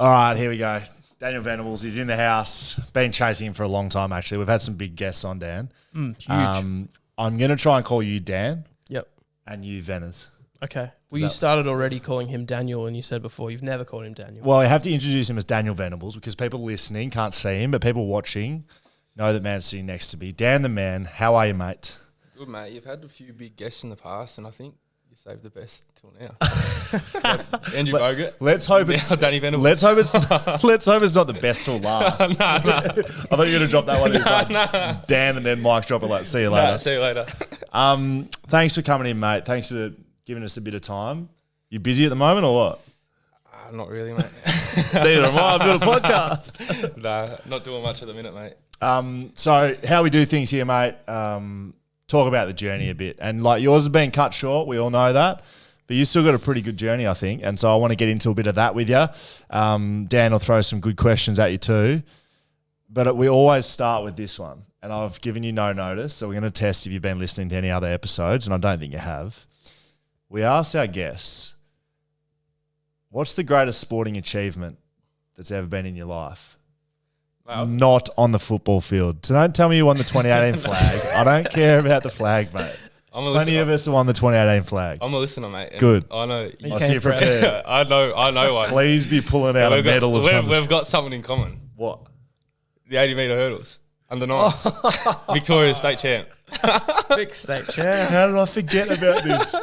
All right, here we go. Daniel Venables is in the house. Been chasing him for a long time, actually. We've had some big guests on, Dan. Huge. I'm going to try and call you Dan. Yep. And you Venas. Okay. Well, you started already calling him Daniel, and you said before you've never called him Daniel. Well, I have to introduce him as Daniel Venables because people listening can't see him, but people watching know that man's sitting next to me. Dan the man, how are you, mate? Good, mate. You've had a few big guests in the past, and I think you've saved the best till now. Andrew Bogut. Let's hope it's Danny Venables. Let's hope it's not the best till last. I thought you were going to drop that one. It's like Dan and then Mike drop it like, see you later. See you later. Thanks for coming in, mate. Thanks for giving us a bit of time. You busy at the moment or what? Not really, mate. Neither am I. I'm doing a podcast. Nah, not doing much at the minute, mate. So how we do things here, mate, talk about the journey a bit. And like yours has been cut short, we all know that. But you still got a pretty good journey, I think. And so I want to get into a bit of that with you. Dan will throw some good questions at you too. But we always start with this one. And I've given you no notice, so we're going to test if you've been listening to any other episodes, and I don't think you have. We asked our guests, what's the greatest sporting achievement that's ever been in your life? Wow. Not on the football field. So don't tell me you won the 2018 flag. I don't care about the flag, mate. Plenty of us have won the 2018 flag. I'm a listener, mate. Good. I know. I see you prepared. I know one. Please be pulling out a medal of something. We've got something in common. What? The 80-metre hurdles. Under nines. Victoria state champ. Big state champ. How did I forget about this?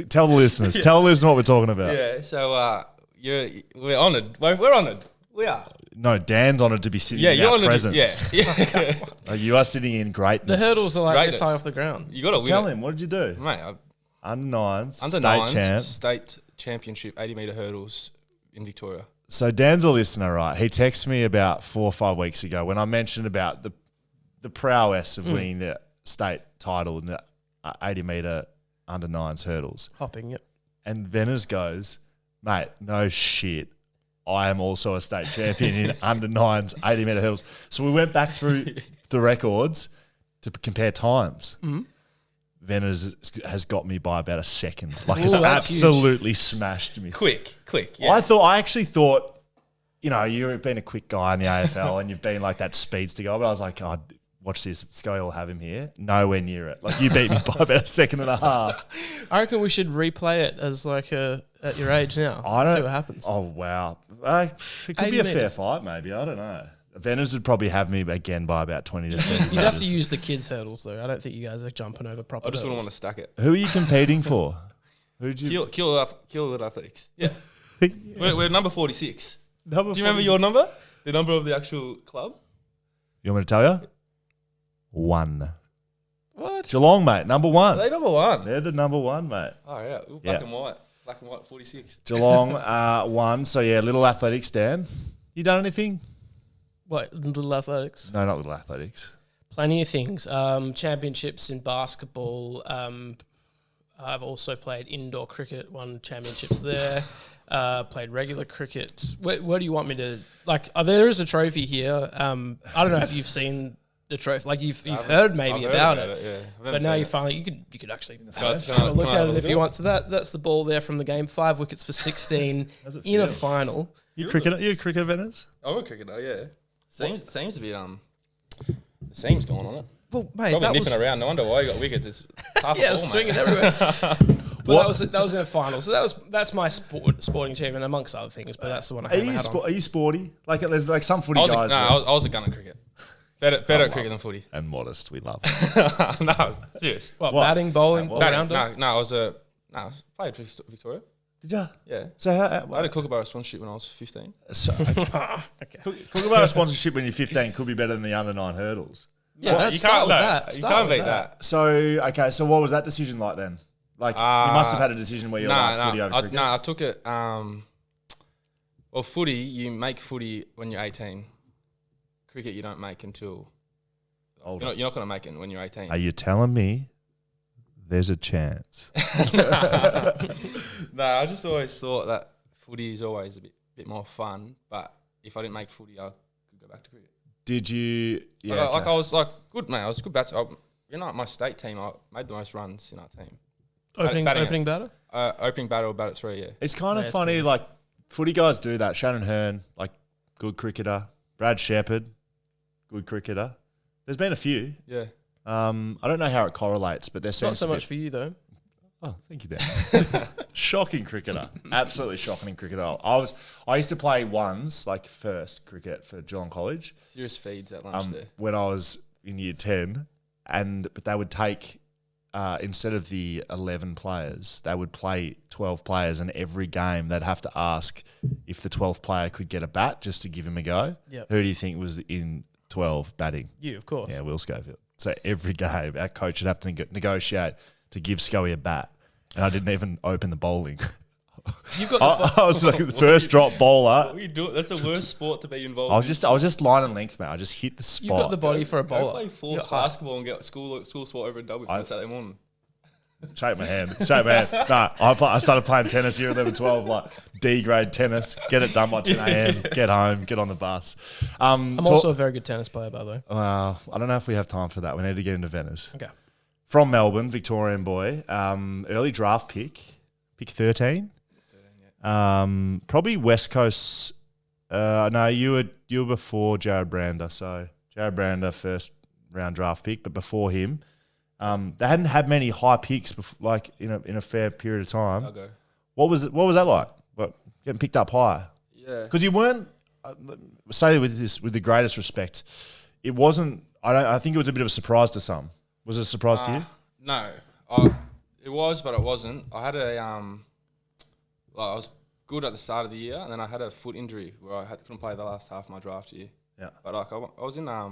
Tell the listeners. Tell the listeners what we're talking about. Yeah, so we're honoured. We're honoured. We are. No, Dan's honoured to be sitting in you're our honoured. presence. Yeah. You are sitting in greatness. The hurdles are like Greatness. this high off the ground. You got to win. Tell it. him, what did you do? Mate, Under nines, under state nines, champ. state championship, 80-metre hurdles in Victoria. So Dan's a listener, right? He texted me about 4 or 5 weeks ago when I mentioned about the prowess of winning the state title in the 80-metre under nines hurdles. Hopping, yep. And Venas goes, mate, no shit. I am also a state champion in under nines 80-metre hurdles. So we went back through the records to compare times. Mm-hmm. Venas has got me by about a second. Like, has absolutely smashed me. Quick. Yeah. I actually thought, you know, you've been a quick guy in the AFL and you've been like that speedster guy, but I was like, oh, watch this. Scully will have him here. Nowhere near it. Like, you beat me by about a second and a half. I reckon we should replay it as like at your age now. See what happens. Oh, wow. It could be a fair fight, maybe. I don't know. Venas would probably have me again by about 20 to 30 You'd have to use the kids' hurdles, though. I don't think you guys are jumping over proper I just wouldn't hurdles. want to stack it. Who are you competing for? Who'd you... Kill athletics. Yeah. we're number 46. Do you remember your number? The number of the actual club? You want me to tell you? 1. What? Geelong, mate. Number 1. Are they number 1? They're the number 1, mate. Oh, yeah. Black and white. Black and white, 46. Geelong, 1. So, yeah, Little Athletics, Dan. You done anything? What, Little Athletics? No, not Little Athletics. Plenty of things. Championships in basketball. I've also played indoor cricket, won championships there. Played regular cricket. Where do you want me to... Like, there is a trophy here. I don't know if you've seen the trophy. Like, you've heard maybe about it. Yeah. But now you finally... You could actually have a look at it if you want. So that's the ball there from the game. 5 wickets for 16 in a final. You a cricketer, Venas? I'm a cricketer, yeah. Seems to be the seams going on it. Well, mate, Probably nipping around. No wonder why you got wickets. It's half yeah, a ball, swinging mate. everywhere. But that was in a final. So that's my sporting achievement amongst other things. But that's the one I hang my hat on. Are you sporty? Like, there's like some footy guys. I was a gun at cricket. Better at cricket than footy. And modest, we love it. No, serious. What? Batting, bowling, No, I played for Victoria. Did you? Yeah. So I had a Kookaburra sponsorship when I was 15. So, Kookaburra sponsorship when you're 15 could be better than the under 9 hurdles. Yeah, You can't beat that. So what was that decision like then? Like, you must have had a decision where you're footy over cricket. I took it. Well, footy, you make footy when you're 18. Cricket, you don't make until... You're not going to make it when you're 18. Are you telling me there's a chance? No, I just always thought that footy is always a bit more fun, but if I didn't make footy, I could go back to cricket. Did you... Yeah, I was good, mate. I was a good batter. My state team, I made the most runs in our team. Opening batter? Opening batter or bat at 3, yeah. It's kind of funny, like, footy guys do that. Shannon Hearn, like, good cricketer. Brad Sheppard, good cricketer. There's been a few. Yeah. I don't know how it correlates, but there seems Not so much for you though. Oh, thank you, Dan. Shocking cricketer. Absolutely shocking cricketer. I used to play ones, like first cricket for Geelong College. Serious feeds at lunch there. When I was in year 10, but they would take, instead of the 11 players, they would play 12 players, and every game they'd have to ask if the 12th player could get a bat just to give him a go. Yep. Who do you think was in 12 batting? You, of course. Yeah, Will Schofield. So every game, our coach would have to negotiate to give Scully a bat. And I didn't even open the bowling. You've got I was like the first drop bowler. What are you doing? That's the worst sport to be involved I was just line and length, mate. I just hit the spot. You've got the body for a Go bowler. play force basketball and get school sport over a W for Saturday morning. Shake my hand. Nah, I started playing tennis year 11, 12, like D grade tennis. Get it done by 10 a.m. Get home. Get on the bus. I'm also a very good tennis player, by the way. I don't know if we have time for that. We need to get into Venice. Okay. From Melbourne, Victorian boy. Early draft pick 13. Probably West Coast. No, you were before Jared Brander. So Jared Brander, first round draft pick, but before him, they hadn't had many high picks before, like in a fair period of time. I'll go. What was that like? What, getting picked up high? Yeah. Because you weren't. Say with the greatest respect, it wasn't. I think it was a bit of a surprise to some. Was it a surprise to you? No, it was, but it wasn't. I had I was good at the start of the year, and then I had a foot injury where I couldn't play the last half of my draft year. Yeah. But like I was in I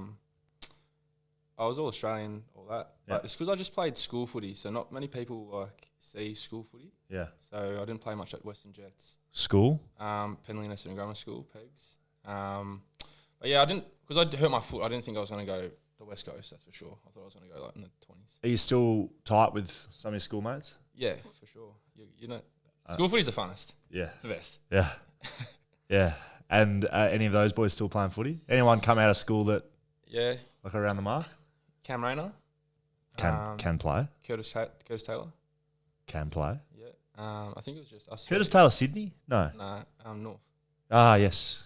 was all Australian, all that. Yeah. But it's because I just played school footy, so not many people like see school footy. Yeah. So I didn't play much at Western Jets. School? Penley and Grammar School, Pegs. But yeah, I didn't, because I hurt my foot. I didn't think I was going to go the West Coast, that's for sure. I thought I was going to go like in the 20s. Are you still tight with some of your schoolmates? Yeah, for sure. You know, school footy's the funnest. Yeah. It's the best. Yeah. Yeah. And any of those boys still playing footy? Anyone come out of school that Yeah. like around the mark? Cam Rayner. Can play. Curtis Taylor. Can play. Yeah. I think it was just us. Curtis Taylor, Sydney? No. Nah, North. Ah, yes.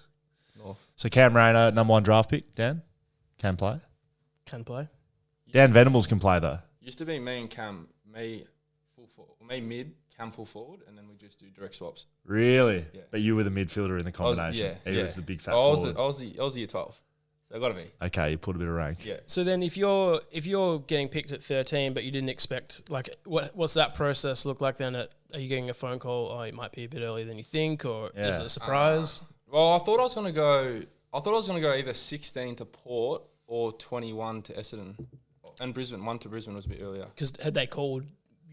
North. So Cam Rayner, number 1 draft pick, Dan? Can play. Can play. Dan Venables can play though. Used to be me and Cam, me full forward, me mid, Cam full forward, and then we just do direct swaps. Really? Yeah. But you were the midfielder in the combination. He was the big fat forward. I was the year 12. So I got to be. Okay, you put a bit of rank. Yeah. So then, if you're getting picked at 13, but you didn't expect, like, what's that process look like? Then, are you getting a phone call? Oh, it might be a bit earlier than you think, or is it a surprise? Well, I thought I was going to go. Either 16 to Port or 21 to Essendon, and Brisbane. 1 to Brisbane was a bit earlier. Because had they called?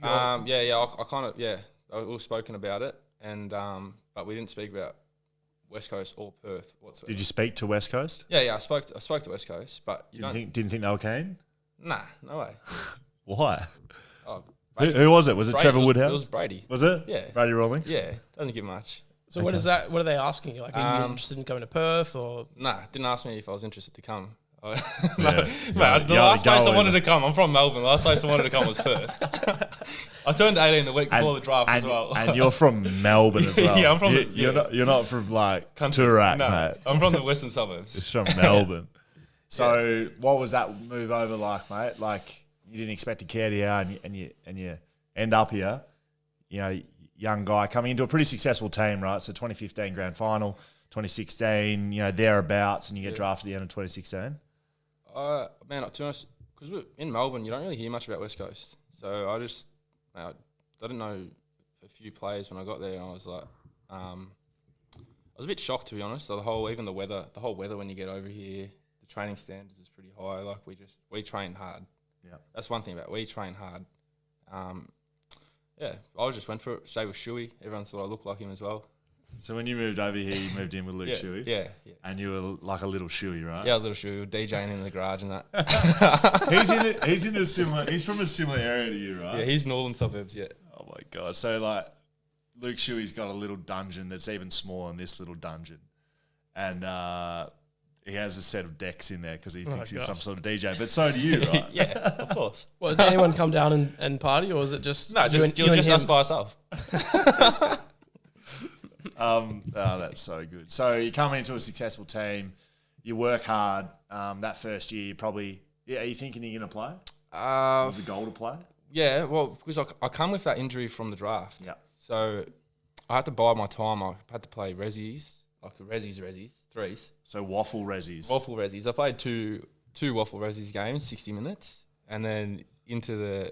I kind of we were spoken about it, and but we didn't speak about West Coast or Perth whatsoever. Did you speak to West Coast? Yeah, I spoke to West Coast, but Didn't think they were keen? Nah, no way. Why? Oh, Who was it? Was it Brady, Trevor Woodhouse? It was Brady. Was it? Yeah. Brady Rawlings? Yeah, doesn't give much. So what is that? What are they asking you? Like, are you interested in coming to Perth or? Nah, didn't ask me if I was interested to come. Yeah. The last place I wanted to come, I'm from Melbourne. The last place I wanted to come was Perth. I turned 18 the week before the draft as well. And you're from Melbourne as well. Yeah, I'm from You're not from like Toorak, no, mate. I'm from the western suburbs. It's from Melbourne. So what was that move over like, mate? Like you didn't expect to get here and you end up here, you know, young guy coming into a pretty successful team, right? So 2015 grand final, 2016, you know, thereabouts, and you get drafted at the end of 2016. Man, to be honest, because we're in Melbourne, you don't really hear much about West Coast. So I didn't know a few players when I got there, and I was like, I was a bit shocked, to be honest. So the whole weather when you get over here, the training standards is pretty high. Like we train hard. Yeah, that's one thing about it. We train hard. I just went for it. Stayed with Shuey. Everyone thought I looked like him as well. So when you moved over here, you moved in with Luke Shuey? Yeah. And you were like a little Shuey, right? Yeah, a little Shuey. We were DJing in the garage and that. He's from a similar area to you, right? Yeah, he's northern suburbs, yeah. Oh my God. So like Luke Shuey's got a little dungeon that's even smaller than this little dungeon. And he has a set of decks in there because he thinks he's some sort of DJ. But so do you, right? Yeah, of course. Well, did anyone come down and party, or was it just us by ourselves? That's so good. So you're coming into a successful team. You work hard. That first year, you probably... Yeah, are you thinking you're going to play? Was the goal to play? Yeah, well, because I come with that injury from the draft. Yeah. So I had to bide my time. I had to play resis, like the resis, threes. So waffle resis. Waffle resis. I played two waffle resis games, 60 minutes, and then into the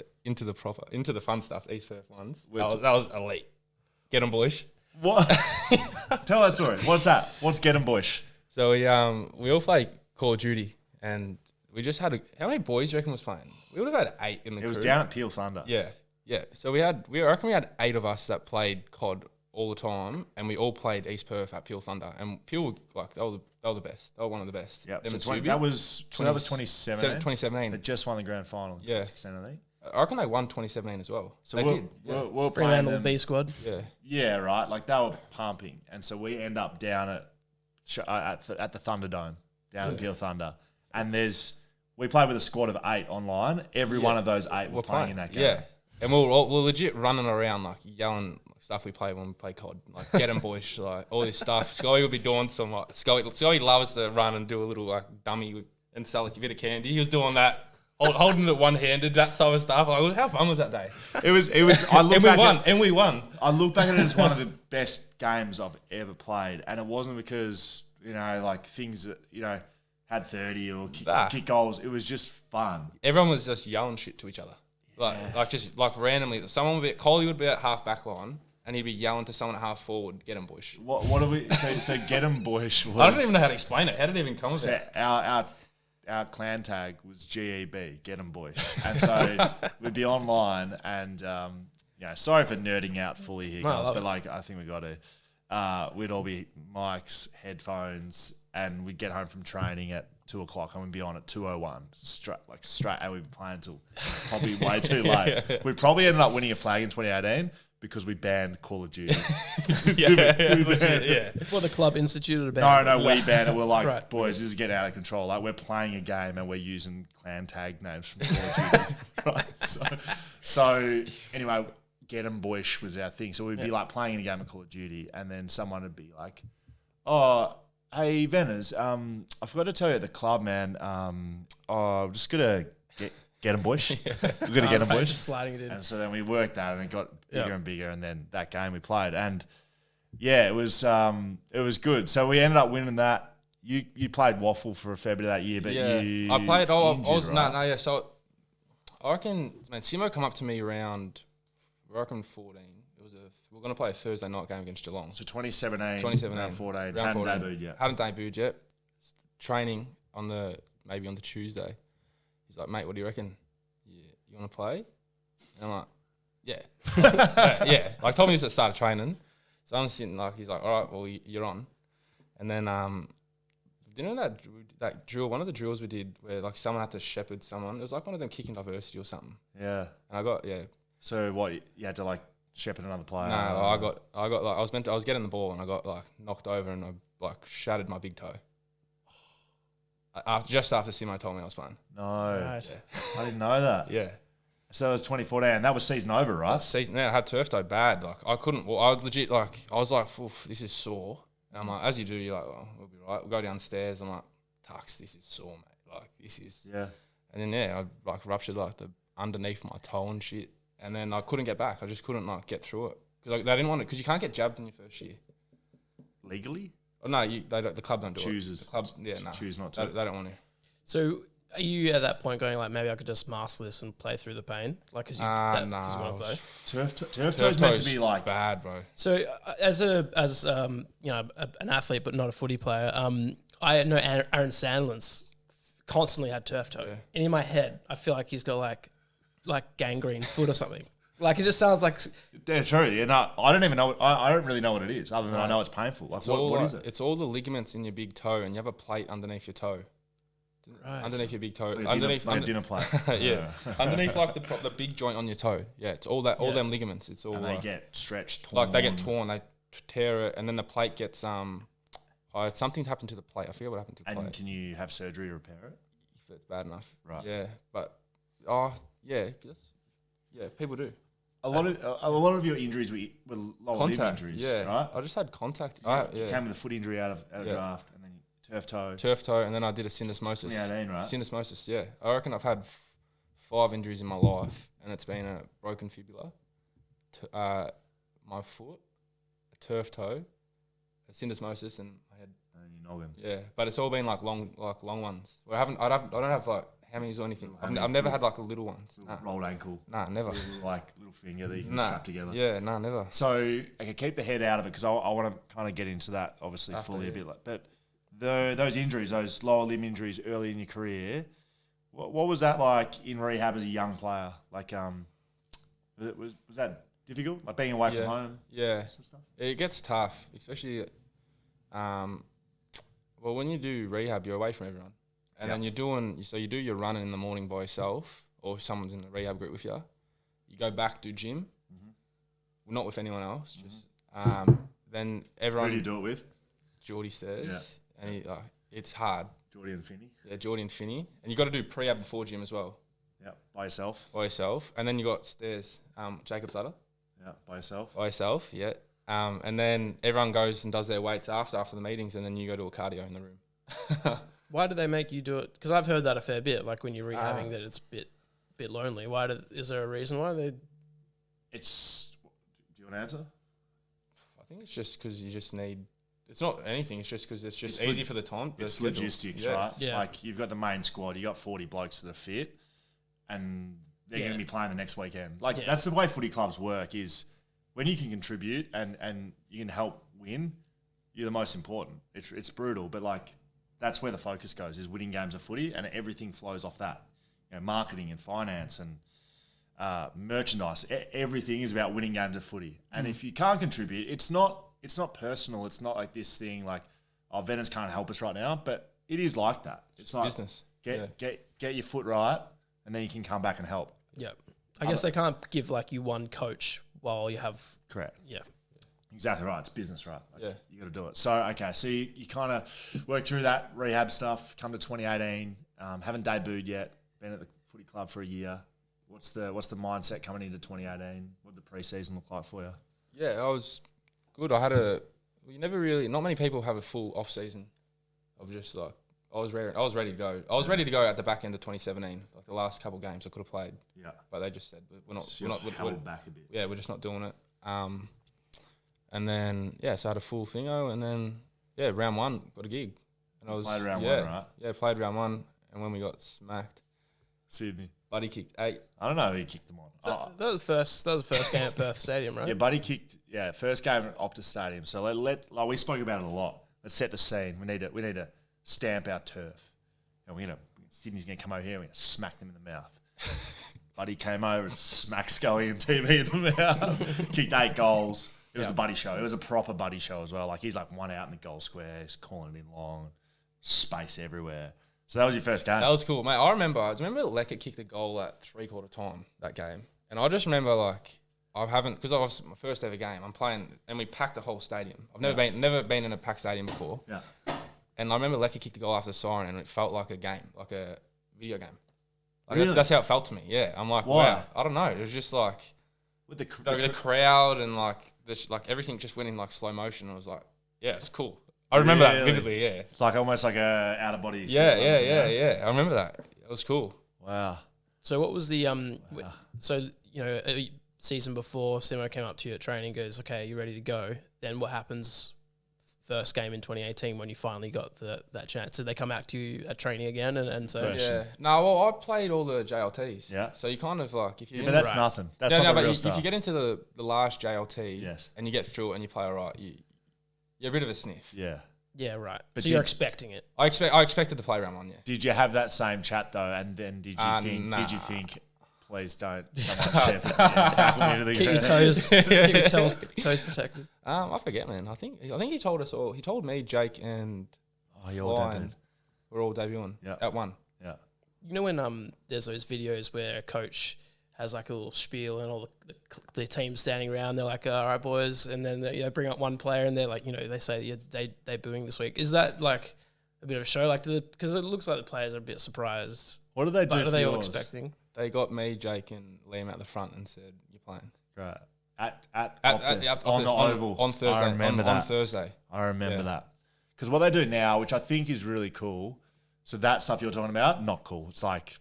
fun stuff, East Perth ones. That was elite. Get them, boys. What? Tell that story. What's that? What's Get 'em Bush? So we all play Call of Duty, and we just had how many boys do you reckon was playing? We would have had 8 in the crew. It was down at Peel Thunder. Yeah. So I reckon we had 8 of us that played COD all the time, and we all played East Perth at Peel Thunder, and Peel they were the best. They were one of the best. Yeah. So that was 2017. 2017. They just won the grand final. Yeah. 16, I think. I reckon they won 2017 as well. So they did. We're playing Fremantle them. B squad. Yeah. Yeah, right. Like they were pumping, and so we end up down at the Thunderdome down at Peel Thunder, and we played with a squad of 8 online. Every one of those 8 were playing in that game. Yeah, and we're legit running around like yelling stuff we play when we play COD, like get 'em boys, like all this stuff. Scully would be doing some like Scully loves to run and do a little like dummy and sell like a bit of candy. He was doing that. Holding it one-handed, that sort of stuff. Like, how fun was that day? It was. And we won. I look back at it as one of the best games I've ever played, and it wasn't because like things that had 30 or kick goals. It was just fun. Everyone was just yelling shit to each other, like randomly. Coley would be at half back line, and he'd be yelling to someone at half forward, "Get 'em, Bush." What are we? So Get 'em, Bush. I don't even know how to explain it. How did it even come with that? Our clan tag was GEB, Get 'em Bush. And so we'd be online and, sorry for nerding out fully here, guys, but I think we got to. We'd all be mics, headphones, and we'd get home from training at 2 o'clock and we'd be on at 2:01, straight, and we'd be playing until probably way too late. We probably ended up winning a flag in 2018 because we banned Call of Duty. Well, the club instituted a ban. No, we banned it. We're like, right. Boys, this is getting out of control. Like, we're playing a game and we're using clan tag names from Call of Duty. Right? So anyway, Get 'em Bush was our thing. So we'd be like playing a game of Call of Duty, and then someone would be like, "Oh, hey, Venas, I forgot to tell you at the club, man. I'm just gonna Get 'em Bush. We're gonna Get 'em Bush." Just sliding it in. And so then we worked that, and it got bigger and bigger. And then that game we played, and it was good. So we ended up winning that. You played waffle for a fair bit of that year, but I played. right? So I reckon, man, Simo come up to me around, I reckon 14. We're going to play a Thursday night game against Geelong. So 2017, round 14. Round Hadn't 14. debuted yet. Hadn't debuted yet. Training maybe on the Tuesday. He's like, "Mate, what do you reckon? You want to play?" And I'm like, "Yeah." Yeah. Like, told me this at the start of training. So I'm sitting like, he's like, "All right, well, you're on." And then, you know that drill, one of the drills we did where like someone had to shepherd someone. It was like one of them kicking diversity or something. Yeah. And I got, So what, you had to like shepherd another player? No, I got like, I was getting the ball and I got like knocked over and I like shattered my big toe. Just after Simo told me I was playing. No. Right. I didn't know that. Yeah. So that was 2014, and that was season over, right? I had turf toe bad. Like, I couldn't, I legit, like, I was like, "Oof, this is sore." And I'm like, as you do, you're like, "Well, we'll be right." We'll go downstairs. I'm like, "Tux, this is sore, mate. Like, this is." Yeah. And then, I like ruptured like the underneath my toe and shit. And then I couldn't get back. I just couldn't like get through it. Because like, they didn't want it, because you can't get jabbed in your first year. Legally? Oh, no, the club don't do Chooses. it. The club, choose not to. They don't want to. So are you at that point going like, maybe I could just master this and play through the pain? Like, because you want to play? Turf toe's meant to be like bad, bro. So as an athlete but not a footy player, I know Aaron Sandlin's constantly had turf toe. Yeah. And in my head, I feel like he's got like gangrene foot or something. Like, it just sounds like... Yeah, true. Yeah, no, I don't even know. I don't really know what it is, other than I know it's painful. Like, what is it? It's all the ligaments in your big toe, and you have a plate underneath your toe. Right. Underneath your big toe. Dinner plate. Yeah. Underneath like the big joint on your toe. Yeah, it's all that, all them ligaments. It's all... And they get stretched, torn. Like, they get torn, they tear it, and then the plate gets... something happened to the plate. I forget what happened to the plate. And can you have surgery to repair it? If it's bad enough. Right. Yeah, but... yeah, people do. a lot of your injuries were lower limb Contact, injuries, yeah. right? I just had contact. You came with a foot injury out of draft, and then turf toe, and then I did a syndesmosis. 2018, right? Syndesmosis, yeah. I reckon I've had 5 injuries in my life, and it's been a broken fibula, my foot, a turf toe, a syndesmosis, and my head. And your noggin. Yeah, but it's all been like long ones. Well, I don't have like hammies or anything. I've never had like a little ones. Nah. Rolled ankle. Nah, never. Little finger that you can strap together. Yeah, nah, never. So I can keep the head out of it because I want to kind of get into that obviously fully a bit. But those injuries, those lower limb injuries early in your career, what was that like in rehab as a young player? Like, was that difficult? Like being away from home? Yeah, sort of stuff? It gets tough, especially. Well, when you do rehab, you're away from everyone. And then you do your running in the morning by yourself, or if someone's in the rehab group with you. You go back, do gym, not with anyone else. Just then everyone. Who do you do it with? Geordie Stairs, and it's hard. Geordie and Finney. Yeah, Geordie and Finney, and you got to do prehab before gym as well. Yeah, by yourself. And then you got Stairs, Jacob's ladder. Yeah, by yourself. Yeah. And then everyone goes and does their weights after the meetings, and then you go to a cardio in the room. Why do they make you do it? Because I've heard that a fair bit. Like when you're rehabbing, that it's a bit lonely. Is there a reason why they? It's. Do you want to answer? I think it's just because you just need. It's not anything. It's just because it's just easy for the time. It's logistics, right? Yeah. Like you've got the main squad. You got 40 blokes that are fit, and they're going to be playing the next weekend. Like that's the way footy clubs work. Is when you can contribute and you can help win, you're the most important. It's brutal, but like that's where the focus goes, is winning games of footy, and everything flows off that. You know, marketing and finance and merchandise, everything is about winning games of footy. And if you can't contribute, it's not personal. It's not like this thing like, oh, Venice can't help us right now, but it is like that. It's like business. Get your foot right, and then you can come back and help. Yeah, I guess they can't give like you one coach while you have. Correct. Yeah. Exactly right. It's business, right? Like, Yeah. You got to do it. So, okay. So you kind of work through that rehab stuff, come to 2018, haven't debuted yet, been at the footy club for a year. What's the mindset coming into 2018? What did the preseason look like for you? Yeah, I was good. Not many people have a full off season of just like, I was ready to go. I was ready to go at the back end of 2017. Like the last couple of games I could have played. Yeah. But they just said, we're held back a bit. Yeah, we're just not doing it. And then, so I had a full thingo, and then, round 1, got a gig. And I was Played round 1, right? Yeah, played round 1, and when we got smacked, Sydney. Buddy kicked 8. I don't know who kicked them on. So that was the first game at Perth Stadium, right? Yeah, Buddy kicked. Yeah, first game at Optus Stadium. So like we spoke about it a lot. Let's set the scene. We need to stamp our turf, and Sydney's gonna come over here. and We're gonna smack them in the mouth. Buddy came over and smacked Scully and TV in the mouth. Kicked 8 goals. It was a Buddy show. It was a proper Buddy show as well. Like he's like one out in the goal square. He's calling it in long, space everywhere. So that was your first game. That was cool, mate. I remember Lecker kicked a goal at 3/4 time that game, and I just remember because I was my first ever game. I'm playing, and we packed the whole stadium. I've never been in a packed stadium before. Yeah. And I remember Lecker kicked the goal after the siren, and it felt like a game, like a video game. Like Really? that's how it felt to me. Yeah, I'm like, Why? wow. I don't know. It was just like With the crowd and like everything just went in like slow motion. I was like, yeah, it's cool. I remember that vividly. Yeah, it's like almost like a out of body yeah. experience. I remember that. It was cool. Wow. So what was the a season before Simo came up to you at training, goes, okay, you ready to go? Then what happens first game in 2018 when you finally got that chance? Did they come back to you at training again and say, Yeah. No, well, I played all the JLTs. Yeah. So you kind of like, if you but that's nothing. That's not the real stuff. If you get into the last JLT Yes. and you get through it and you play all right, you're a bit of a sniff. Yeah. Yeah, right. But so you're expecting it. I expected to play round 1, yeah. Did you have that same chat though? And then did you think, please don't someone Sheppard tackle me to the Keep your ground? toes protected. I forget, man. I think he told us all. He told me, Jake, and you all Fly, debuted. and we're all debuting at 1. Yeah. You know when there's those videos where a coach has like a little spiel and all the team standing around, they're like, all right, boys, and then they bring up one player and they're like, they say they're booing this week. Is that like a bit of a show? Like, because it looks like the players are a bit surprised. What do they do? What are for they all yours? expecting? They got me, Jake, and Liam at the front and said, "You're playing." Great. At At Optus, on the Oval. on Thursday. I remember that. On Thursday. I remember that. Because what they do now, which I think is really cool, so that stuff you're talking about, not cool. It's like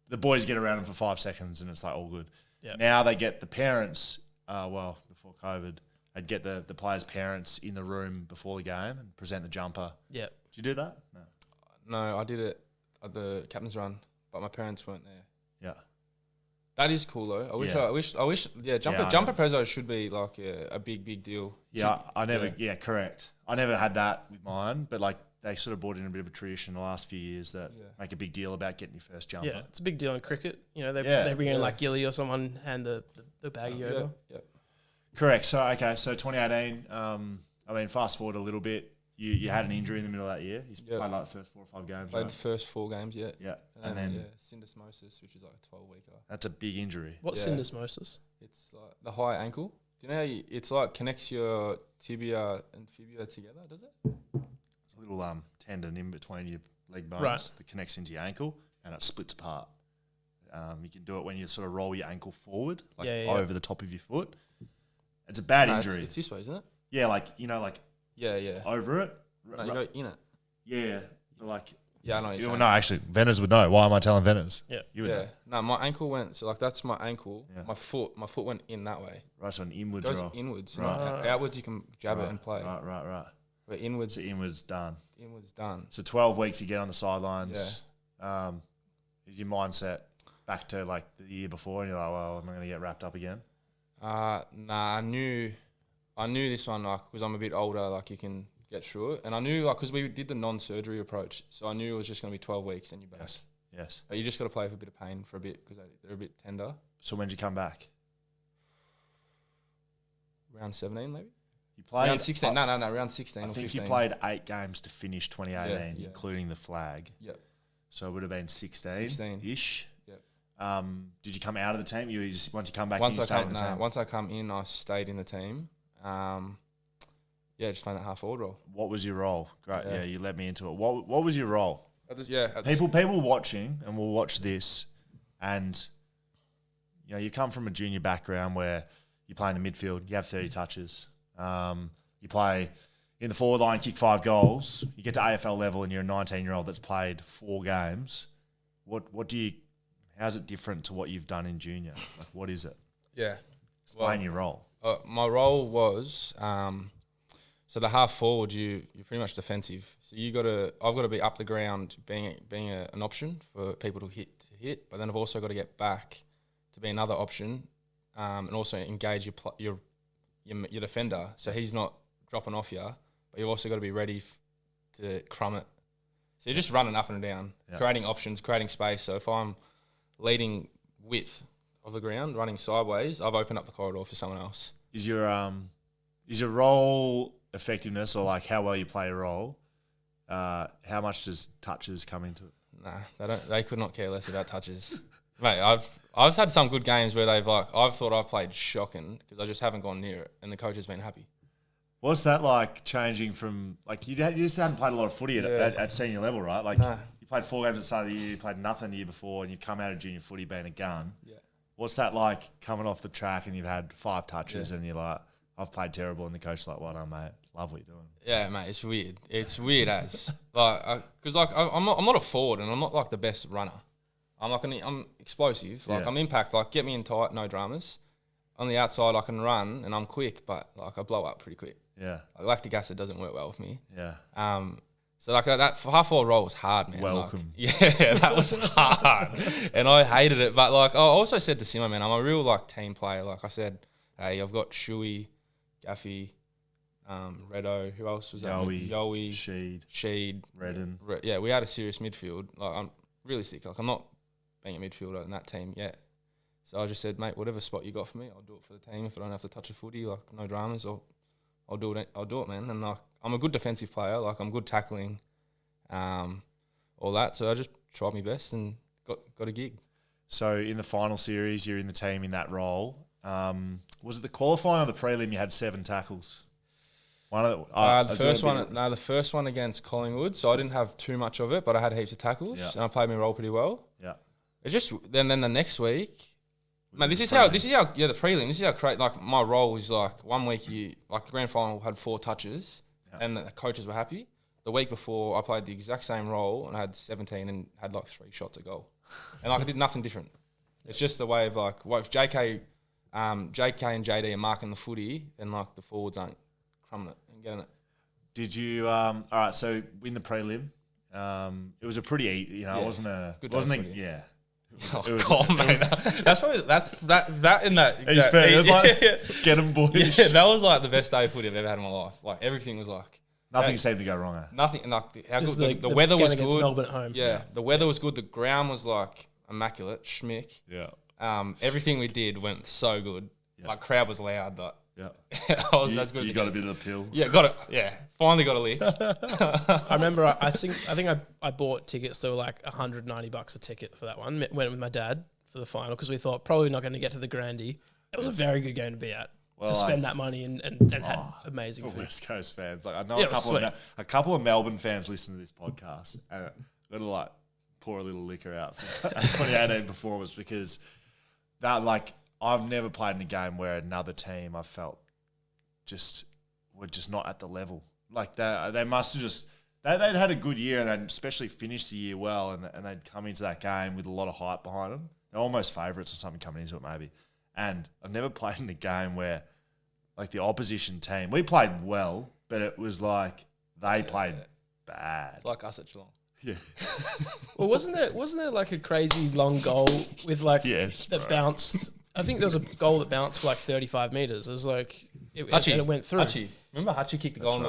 the boys get around them for 5 seconds and it's like all good. Yep. Now they get the parents, before COVID, they'd get the players' parents in the room before the game and present the jumper. Yeah. Did you do that? No. No, I did it at the captain's run, but my parents weren't there. Yeah. That is cool though. I wish. Yeah, jumper prezzo should be like a big deal. Yeah, I never. Yeah, correct. I never had that with mine, but like they sort of brought in a bit of a tradition the last few years that make a big deal about getting your first jumper. Yeah, it's a big deal in cricket. You know, they bring in like Gilly or someone, hand the baggie over. Yeah. Correct. So 2018. I mean, fast forward a little bit. You had an injury in the middle of that year. You played like the first 4 or 5 games. Played the first 4 games. Yeah. Yeah, and then syndesmosis, which is like a 12-weeker. That's a big injury. What's syndesmosis? It's like the high ankle. Do you know how it's like connects your tibia and fibula together? Does it? It's a little tendon in between your leg bones that connects into your ankle, and it splits apart. You can do it when you sort of roll your ankle forward, over the top of your foot. It's a bad injury. It's this way, isn't it? Yeah, like Yeah. over it. No, you go in it. Yeah, like. Yeah, I know. You're saying. No, actually, Venas would know. Why am I telling Venas? Yeah, you would know. No, my ankle went. So like that's my ankle. Yeah. My foot went in that way. Right, so an inwards roll. It goes roll. inwards. Right. Outwards you can jab it and play. Right. But inwards. So inwards done. Inwards done. So 12 weeks you get on the sidelines. Yeah. Is your mindset back to like the year before, and you're like, well, am I going to get wrapped up again? Nah, I knew this one, like, because I'm a bit older, like, you can get through it. And I knew, like, because we did the non-surgery approach, so I knew it was just going to be 12 weeks and you're back. Yes. But you just got to play with a bit of pain for a bit because they're a bit tender. So when did you come back? Round 17, maybe? You played... Round 16. No, round 16 or 15. I think you played 8 games to finish 2018, including the flag. Yep. So it would have been 16-ish. Yep. Did you come out of the team? You just once you come back, once I come in, I stayed in the team. Just playing that half forward role. What was your role? Great, yeah, you led me into it. What was your role? People watching, and we'll watch this, and you know, you come from a junior background where you play in the midfield, you have 30 touches, you play in the forward line, kick 5 goals, you get to AFL level, and you're a 19-year-old that's played 4 games. How's it different to what you've done in junior? Like, what is it? Yeah, explain your role. My role was so the half forward. You're pretty much defensive. So I've got to be up the ground, being an option for people to hit. But then I've also got to get back to be another option, and also engage your defender. So he's not dropping off you, but you've also got to be ready to crumb it. So you're just running up and down, creating options, creating space. So if I'm leading width of the ground, running sideways, I've opened up the corridor for someone else. Is your role effectiveness, or like how well you play a role? How much does touches come into it? Nah, they could not care less about touches. Mate, I've had some good games where I've thought I've played shocking because I just haven't gone near it, and the coach has been happy. What's that like, changing from like you just hadn't played a lot of footy at senior level, right? Like you played 4 games at the start of the year, you played nothing the year before, and you've come out of junior footy being a gun. Yeah. What's that like, coming off the track and you've had 5 touches and you're like, I've played terrible, and the coach's like, well done, mate. Love what you're doing. Yeah, mate, it's weird. It's weird as like because I'm not a forward, and I'm not like the best runner. I'm explosive. Like I'm impact. Like get me in tight, no dramas. On the outside, I can run and I'm quick, but like I blow up pretty quick. Yeah, like lactic acid doesn't work well with me. Yeah. So like that half forward role was hard, man. Welcome. Like, that was hard, and I hated it. But like I also said to Simo, man, I'm a real like team player. Like I said, hey, I've got Shuey, Gaffy, Redo. Who else was that? Yowie, Sheed, Redden. We had a serious midfield. Like I'm realistic. Like I'm not being a midfielder in that team yet. So I just said, mate, whatever spot you got for me, I'll do it for the team. If I don't have to touch a footy, like no dramas, I'll do it. I'll do it, man. And like I'm a good defensive player. Like I'm good tackling, all that. So I just tried my best and got a gig. So in the final series, you're in the team in that role. Was it the qualifying or the prelim? You had 7 tackles. The first one against Collingwood. So I didn't have too much of it, but I had heaps of tackles and I played my role pretty well. Yeah. It just then the next week, Man, this is how the prelim. This is how great. Like my role was like 1 week the grand final had 4 touches, and the coaches were happy. The week before, I played the exact same role and I had 17 and had like 3 shots at goal, and like I did nothing different. It's just the way of like, what if JK and JD are marking the footy and like the forwards aren't crumbing it and getting it. Did you? All right. So in the prelim, it was a pretty, it wasn't a, Good wasn't a, footy. yeah. God, mate, that's probably that in that. He's fair. It was like, get them boys. Yeah, that was like the best day of footy I've ever had in my life. Like everything was like nothing seemed to go wrong. nothing. And like the weather was good. Melbourne at home. Yeah, the weather was good. The ground was like immaculate, schmick. Yeah. Everything we did went so good. Yeah. Like crowd was loud. Like Yeah. I was as good as you it got a gets. bit of the pill. Yeah, got it. Yeah, finally got a lick. I remember. I think I bought tickets that were like $190 a ticket for that one. Went with my dad for the final because we thought probably not going to get to the Grandy. It was a very good game to be at. To spend that money and had amazing For food. West Coast fans, like I know Yeah, a couple of Melbourne fans listen to this podcast, and I'm gonna like pour a little liquor out for a 2018 performance because that like I've never played in a game where another team I felt were just not at the level. Like they must have just they'd had a good year and they'd especially finished the year well, and they'd come into that game with a lot of hype behind them. They're almost favourites or something coming into it maybe. And I've never played in a game where like the opposition team, we played well, but it was like they played bad. It's like us at Geelong. Yeah. Well, wasn't there like a crazy long goal with like that bounced? I think there was a goal that bounced for like 35 metres. It was like and it went through. Remember Hutchie kicked the goal in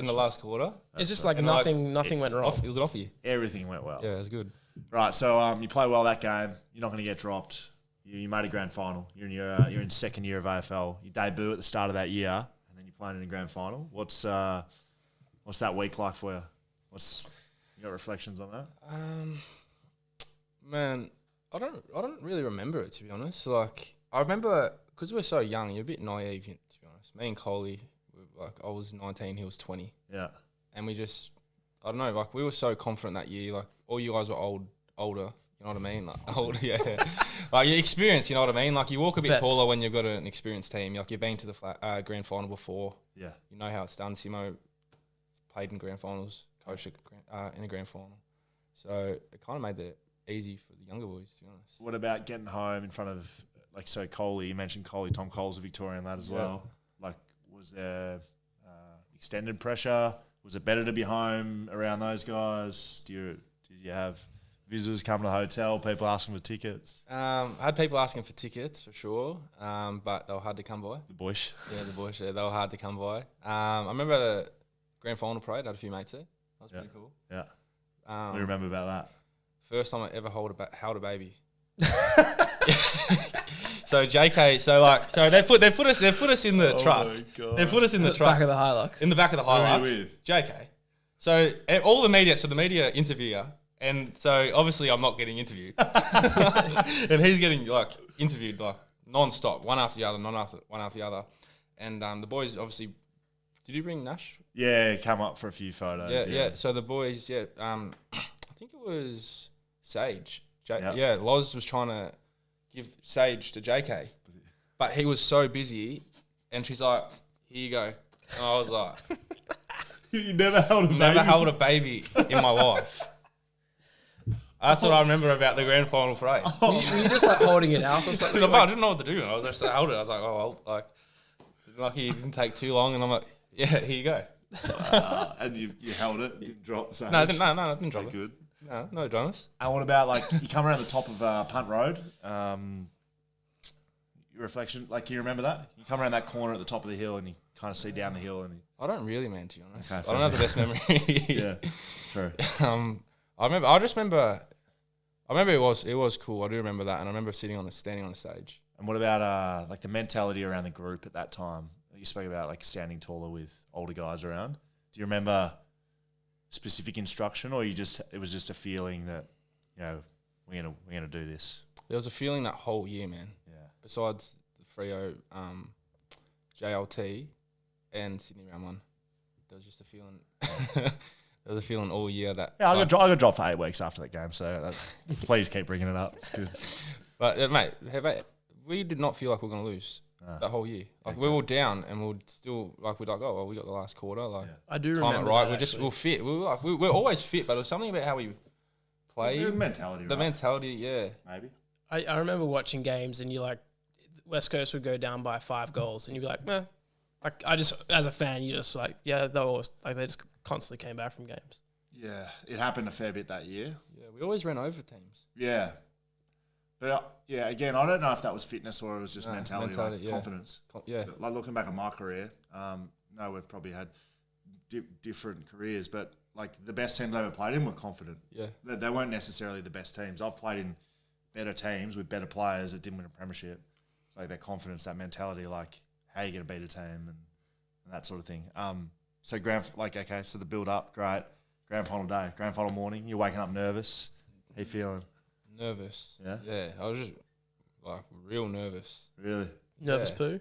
the last quarter? It's just like nothing went wrong. It was an off you. Everything went well. Yeah, it was good. Right, so you play well that game. You're not going to get dropped. You made a grand final. You're in second year of AFL. You debut at the start of that year, and then you're playing in a grand final. What's that week like for you? You got reflections on that? Man, I don't really remember it, to be honest. Like I remember because we're so young, you're a bit naive, to be honest. Me and Coley, I was 19, he was 20. Yeah, and we just I don't know, like we were so confident that year. Like all you guys were older. You know what I mean? Like old, yeah. Like your experience, you know what I mean? Like you walk a bit taller when you've got an experienced team. Like you've been to the grand final before. Yeah. You know how it's done. Simo played in grand finals, coached in a grand final. So it kind of made it easy for the younger boys, to be honest. What about getting home in front of, like, so Coley, you mentioned Coley, Tom Cole's a Victorian lad as well. Like, was there extended pressure? Was it better to be home around those guys? Did you have visitors coming to the hotel, people asking for tickets? I had people asking for tickets for sure, but they were hard to come by. The bush. Yeah, the bush. Yeah, they were hard to come by. I remember the grand final parade. I had a few mates there. That was pretty cool. Yeah. What do you remember about that? First time I ever held a baby. So JK, so they put us in the truck. My God. They put us in the truck Back of the Hilux. in the back of the Who are you Hilux. with? JK. So all the media interview her, and so obviously I'm not getting interviewed, and he's getting like interviewed like non-stop, one after the other, and the boys obviously. Did you bring Nash? Yeah, come up for a few photos. Yeah. So the boys, I think it was Sage. Loz was trying to give Sage to JK, but he was so busy, and she's like, "Here you go." And I was like, You never held a baby? "Never held a baby in my life." That's what I remember about the grand final parade. Were you just like holding it out or something? I didn't know what to do. I was just held it. I was like, "Oh well," like it didn't take too long, and I'm like, "Yeah, here you go." And you held it, didn't drop the No, I didn't drop it. Good. No dramas. And what about, like, you come around the top of Punt Road, your reflection, like, you remember that? You come around that corner at the top of the hill and you kind of see down the hill and... I don't really, man, to be honest. Okay, I don't have the best memory. Yeah, true. I remember it was cool. I do remember that, and I remember standing on the stage. And what about, like, the mentality around the group at that time? You spoke about, like, standing taller with older guys around. Do you remember specific instruction, or it was just a feeling that, you know, we're gonna do this? There was a feeling that whole year, man. Yeah. Besides the Freo, JLT, and Sydney round 1, there was just a feeling. There was a feeling all year that. Yeah, I got dropped for 8 weeks after that game, so please keep bringing it up. It's good. But mate, we did not feel like we were going to lose that whole year. Like we were down and we were still like we're like, oh well, we got the last quarter. Like I do time remember it right. that, We're fit. We're always fit, but it was something about how we play. The mentality, The right? mentality, yeah. Maybe. I remember watching games and you like West Coast would go down by 5 goals and you'd be like, meh. Like I just as a fan, you just like they just constantly came back from games. Yeah, it happened a fair bit that year. Yeah, we always ran over teams. Yeah. But again, I don't know if that was fitness or it was just mentality, like confidence. Yeah. Like looking back at my career, no, we've probably had different careers, but like the best teams I ever played in were confident. Yeah. They weren't necessarily the best teams. I've played in better teams with better players that didn't win a premiership. So like that confidence, that mentality, like how you going to beat a team and that sort of thing. So so the build up, great. Grand final day, grand final morning, you're waking up nervous. How you feeling? Nervous. Yeah? Yeah, I was just like real nervous. Really? Nervous poo?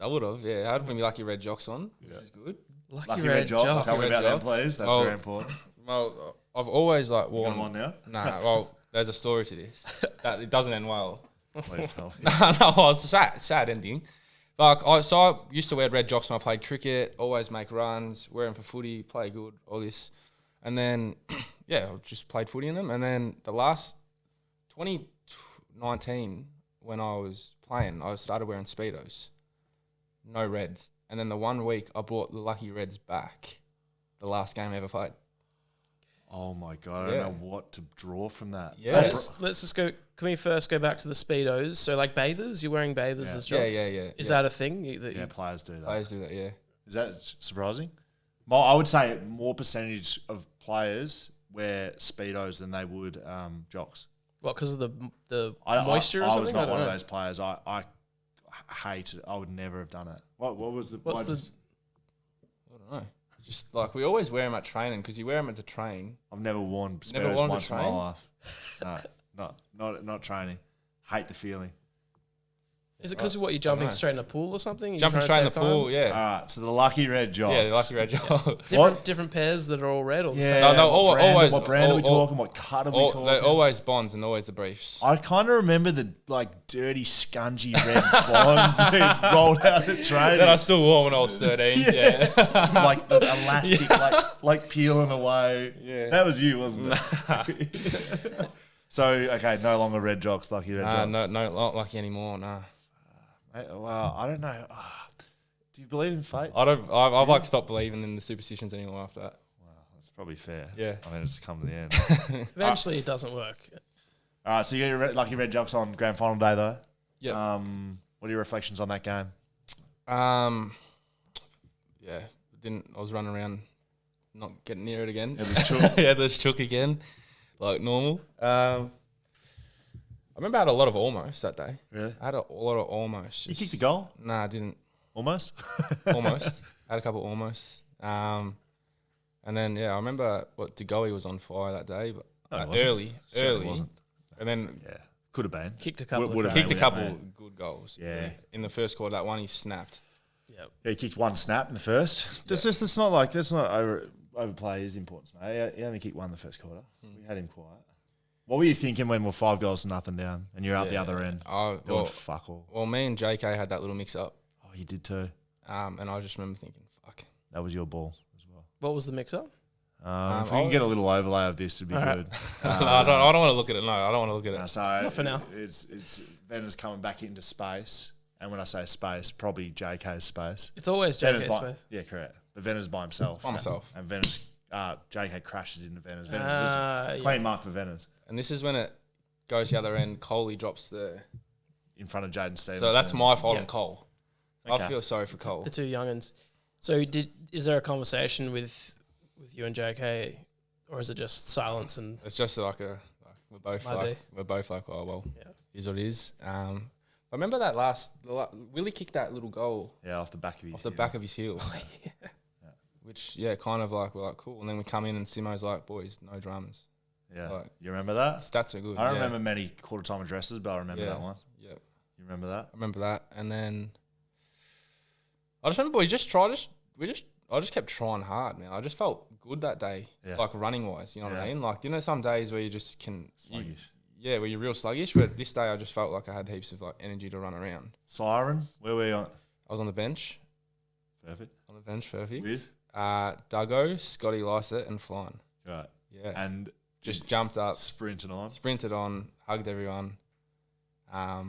I would have, yeah. I had my Lucky Red Jocks on, which is good. Lucky Red Jocks. Tell me about them, please. That's very important. Well, I've always like worn... You got them on now? Nah, well, there's a story to this. That it doesn't end well. Please tell me. No, it's a sad ending. Like, I used to wear red jocks when I played cricket, always make runs, wear them for footy, play good, all this. And then, I just played footy in them. And then the last 2019, when I was playing, I started wearing Speedos. No reds. And then the 1 week, I brought the Lucky Reds back. The last game I ever played. Oh my God, I don't know what to draw from that. Yeah. Let's just go. Can we first go back to the Speedos? So like bathers, you're wearing bathers as jocks? Yeah. Is that a thing? Players do that. Players do that, yeah. Is that surprising? I would say more percentage of players wear Speedos than they would jocks. What, because of the moisture or something? I was not one of those players. I hate it. I would never have done it. What was the... I don't know. Just like we always wear them at training because you wear them to train. I've never worn Speedos once in my life. No, not training. Hate the feeling. Is it because of what you're jumping straight in the pool or something? Jumping straight in the pool, yeah. All right, so the Lucky Red Jocks. Yeah, the Lucky Red Jocks. Different pairs that are all red or the same? No, always. What brand are we talking? What cut are we talking? They're always Bonds and always the briefs. I kind of remember the dirty, scungy red Bonds being rolled out at training. That I still wore when I was 13. Yeah. Like the elastic, like peeling away. Yeah. That was you, wasn't it? So, okay, no longer red jocks, Lucky Red Jocks. No, not lucky anymore, nah. Well, I don't know. Do you believe in fate? I've like stopped believing in the superstitions anymore after that. Wow, that's probably fair. Yeah. I mean, it's come to the end. Eventually it doesn't work. All right, so you got your Lucky Red Jocks on grand final day, though. Yeah. What are your reflections on that game? I was running around not getting near it again. It was chook. Yeah, it was chook again, like normal. I remember I had a lot of almost that day. Really? I had a lot of almost. You kicked a goal? Nah, I didn't. Almost? Almost. I had a couple almost. And then, I remember Degoe was on fire that day, but early. Wasn't. And then... Yeah. Could have been. Kicked a couple. Kicked a couple good goals. Yeah. In the first quarter, that one he snapped. Yep. Yeah, he kicked one snap in the first. That's not overplay his importance, mate. He only kicked one in the first quarter. We had him quiet. What were you thinking when we're 5-0 down and you're out the other end? Fuck all. Well, me and JK had that little mix-up. Oh, you did too. And I just remember thinking, fuck. That was your ball as well. What was the mix-up? If we can get a little overlay of this, it'd be good. I don't want to look at it. No, I don't want to look at it. So not for now. It's Vena's coming back into space. And when I say space, probably JK's space. It's always JK's space. Yeah, correct. But Vena's by himself. By myself. And Vena's... JK crashes into Vena's. Vena's clean mark for Vena's. And this is when it goes the other end. Coley drops in front of Jaden Stevens. So that's my fault on Cole. Okay. I feel sorry for Cole. The two young'uns. So is there a conversation with you and JK, or is it just silence and? It's just like we're both like oh well, is what it is. I remember that Willie kicked that little goal. Yeah, off the back of his back of his heel. Which kind of like we're like cool, and then we come in and Simo's like, boys, no dramas. Yeah, like, you remember that? Stats are good. I don't remember many quarter time addresses, but I remember that one. Yeah, you remember that? I remember that, and then I just remember I just kept trying hard, man. I just felt good that day, like running wise. You know what I mean? Like some days where you just can, Yeah, were you real sluggish? But this day I just felt like I had heaps of like energy to run around. Siren, where were you on? I was on the bench. Perfect. On the bench, perfect. With? Duggo, Scotty Lysett and Flying. Right. Yeah. And just jumped up. sprinted on, hugged everyone. That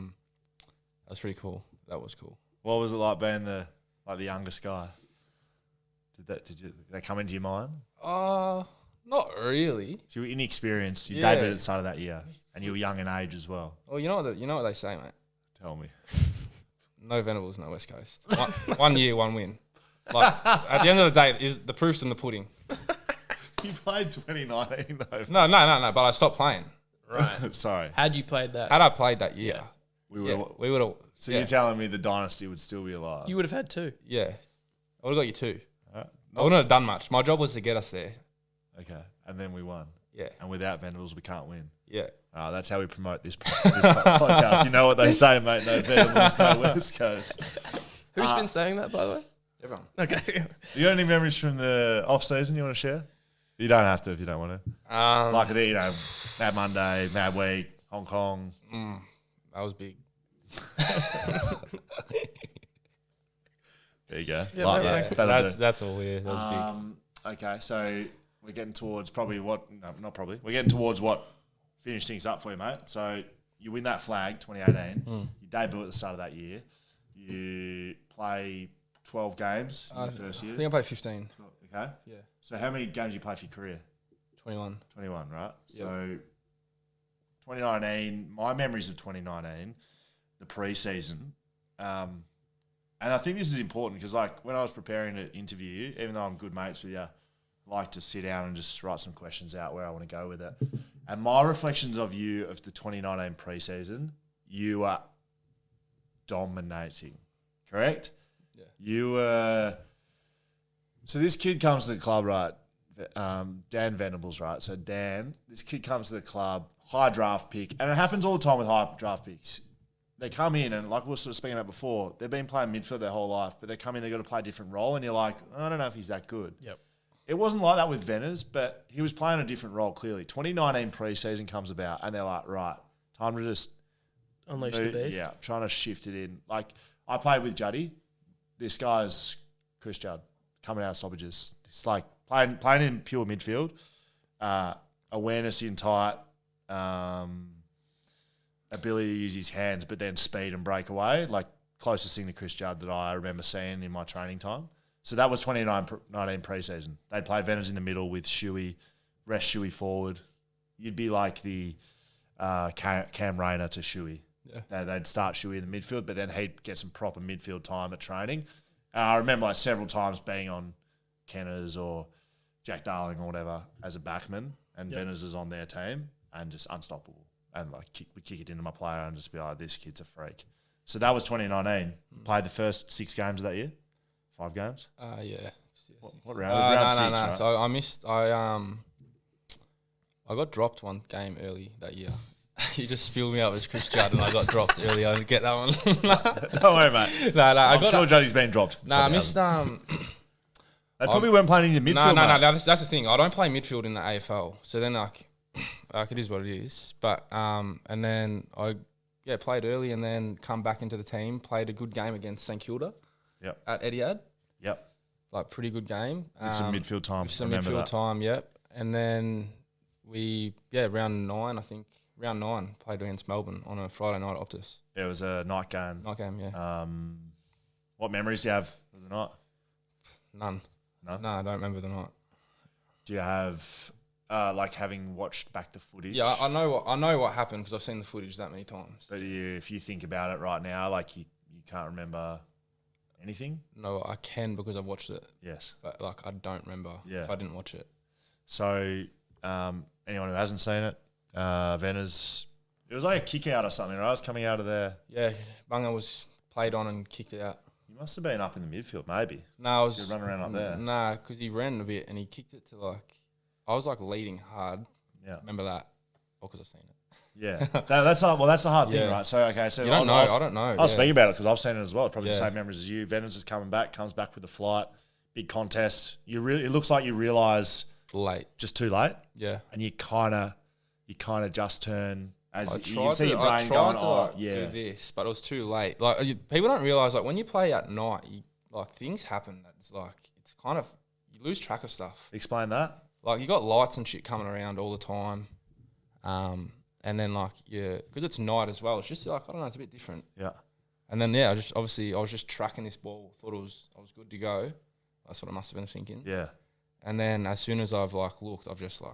was pretty cool. That was cool. What was it like being the youngest guy? Did they come into your mind? Not really. So you were inexperienced. You Yeah. debuted at the start of that year, and you were young in age as well. Well, you know what they say, mate. Tell me. No Venables, no West Coast. One year, one win. Like at the end of the day, is the proof's in the pudding. You played 2019 though. No. But I stopped playing. Right. Sorry. Had you played that, Had I played that year, We we would have. So you're telling me the dynasty would still be alive? you would have had 2. Yeah, I would have got you 2. I No. wouldn't have done much. My job was to get us there. Okay. And then we won. Yeah, And without Venables, we can't win. yeah. That's how we promote this podcast. You know what they say, mate. No Venables, no West Coast. Who's been saying that, by the way? Everyone. Okay. You got any memories from the off season you want to share? You don't have to if you don't want to. Like Mad Monday, Mad Week, Hong Kong. That was big. There you go. Yeah, Like no, that. That'll do. That's all. Yeah, that was big. Okay, so we're getting towards We're getting towards what finished things up for you, mate. So you win that flag, 2018. You debut at the start of that year. You play 12 games in the first year. I think I played 15. Okay. Yeah, So how many games you play for your career? 21. 21, right? Yep. So 2019, my memories of 2019, the pre-season, and I think this is important because like when I was preparing to interview you, even though I'm good mates with you, I like to sit down and just write some questions out where I want to go with it. And my reflections of you of the 2019 pre-season, you are dominating, correct? Yeah. You were... So this kid comes to the club, right? Dan Venables, right? So Dan, this kid comes to the club, high draft pick, and it happens all the time with high draft picks. They come in and like we were sort of speaking about before, they've been playing midfield their whole life, but they come in, they've got to play a different role, and you're like, I don't know if he's that good. Yep. It wasn't like that with Venas, but he was playing a different role clearly. 2019 pre-season comes about, and they're like, right, time to just Unleash the beast. Yeah, trying to shift it in. Like I played with Juddy. This guy's Chris Judd coming out of stoppages. It's like playing in pure midfield, awareness in tight, ability to use his hands, but then speed and break away. Like closest thing to Chris Judd that I remember seeing in my training time. So that was 2019 pre-season. They'd play Venas in the middle with Shuey, rest Shuey forward. You'd be like the Cam Rayner to Shuey. Yeah. They'd start Shuey in the midfield, but then he'd get some proper midfield time at training. I remember like several times being on Kenners or Jack Darling or whatever as a backman, and Venas is on their team and just unstoppable. And like we kick it into my player and just be like, this kid's a freak. So that was 2019. Played the first 6 games of that year. 5 games. Yeah. What round? It was round 6, right? So I missed. I got dropped one game early that year. You just spilled me out as Chris Judd, and I got dropped early. I didn't get that one. Don't worry, mate. No, I'm sure Juddy's been dropped. I missed. They probably weren't playing in the midfield. No. That's the thing. I don't play midfield in the AFL. So then like it is what it is. But and then I played early, and then come back into the team. Played a good game against St Kilda. Yep. At Etihad. Yep. Like pretty good game. With some midfield time. With some midfield time. Yep. And then round 9 I think. Round 9 played against Melbourne on a Friday night at Optus. Yeah, it was a night game. Night game, yeah. What memories do you have of the night? None. No? No, I don't remember the night. Do you have, like having watched back the footage? Yeah, I know what happened because I've seen the footage that many times. But if you think about it right now, like you can't remember anything? No, I can because I've watched it. Yes. But like I don't remember if I didn't watch it. So anyone who hasn't seen it, Venas, it was like a kick out or something, right? I was coming out of there. Yeah, Bunga was played on and kicked it out. You must have been up in the midfield, maybe. No, I was... You're running around up there. Nah, because he ran a bit and he kicked it to like... I was like leading hard. Yeah. Remember that? Or because I've seen it. Yeah. that's the hard thing, right? So, okay. So you don't know. I don't know. I'll speak about it because I've seen it as well. Probably the same memories as you. Venas is comes back with the flight. Big contest. It looks like you realise... Late. Just too late. Yeah. And you kind of just turn As I you tried can see your brain going, do this, but it was too late. Like people don't realize, like when you play at night, like things happen. It's like it's kind of you lose track of stuff. Explain that. Like you got lights and shit coming around all the time, and then like because it's night as well. It's just like I don't know, it's a bit different. Yeah. And then I was just tracking this ball, thought I was good to go. That's what I must have been thinking. Yeah. And then as soon as I've like looked, I've just like